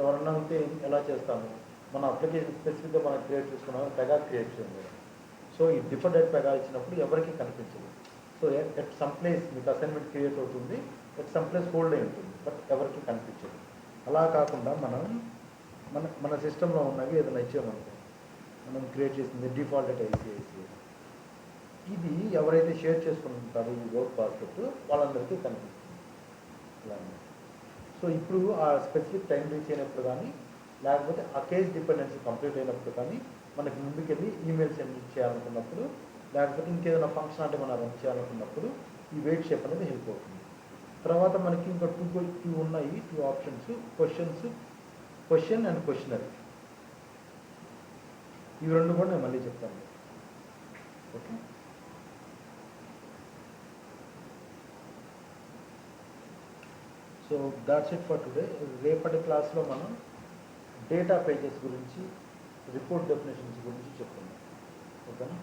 Speaker 1: ఎవరన్నా ఉంటే ఎలా చేస్తాము, మన అప్లికేషన్ స్పెసిఫిక్గా మనం క్రియేట్ చేసుకున్నాము, పెగా క్రియేట్ చేయండి. సో ఈ default.pega ఇచ్చినప్పుడు ఎవరికి కనిపించదు. సో ఎట్ సమ్ ప్లేస్ మీకు అసైన్మెంట్ క్రియేట్ అవుతుంది, ఎట్ సమ్ ప్లేస్ హోల్డ్ అయి ఉంటుంది, బట్ ఎవరికి కనిపించదు. అలా కాకుండా మనం మన సిస్టంలో ఉన్నవి ఏదైనా ఇచ్చామనుకో, మనం క్రియేట్ చేసింది default.ICICI, ఇది ఎవరైతే షేర్ చేసుకుంటారో ఈ వర్క్ బాస్కెట్ వాళ్ళందరికీ కనిపిస్తుంది. ఇలానే. సో ఇప్పుడు ఆ స్పెసిఫిక్ టైం రీచ్ అయినప్పుడు కానీ, లేకపోతే ఆ కేస్ డిపెండెన్సీ కంప్లీట్ అయినప్పుడు కానీ, మనకి ముందుకెళ్ళి ఈమెయిల్ సెండ్ చేయాలనుకున్నప్పుడు, లేకపోతే ఇంకేదైనా ఫంక్షన్ అంటే మనం రన్ చేయాలనుకున్నప్పుడు ఈ వెయిట్ షేప్ అనేది హెల్ప్ అవుతుంది. తర్వాత మనకి ఇంకా టూ ఉన్నాయి, 2 ఆప్షన్స్, క్వశ్చన్ అండ్ క్వశ్చనరీ. ఇవి రెండు కూడా నేను మళ్ళీ చెప్తాను. Okay, so that's it for today. రేపటి క్లాస్లో మనం డేటా పేజెస్ గురించి, రిపోర్ట్ డెఫినేషన్స్ గురించి చెప్తున్నాం. ఓకేనా?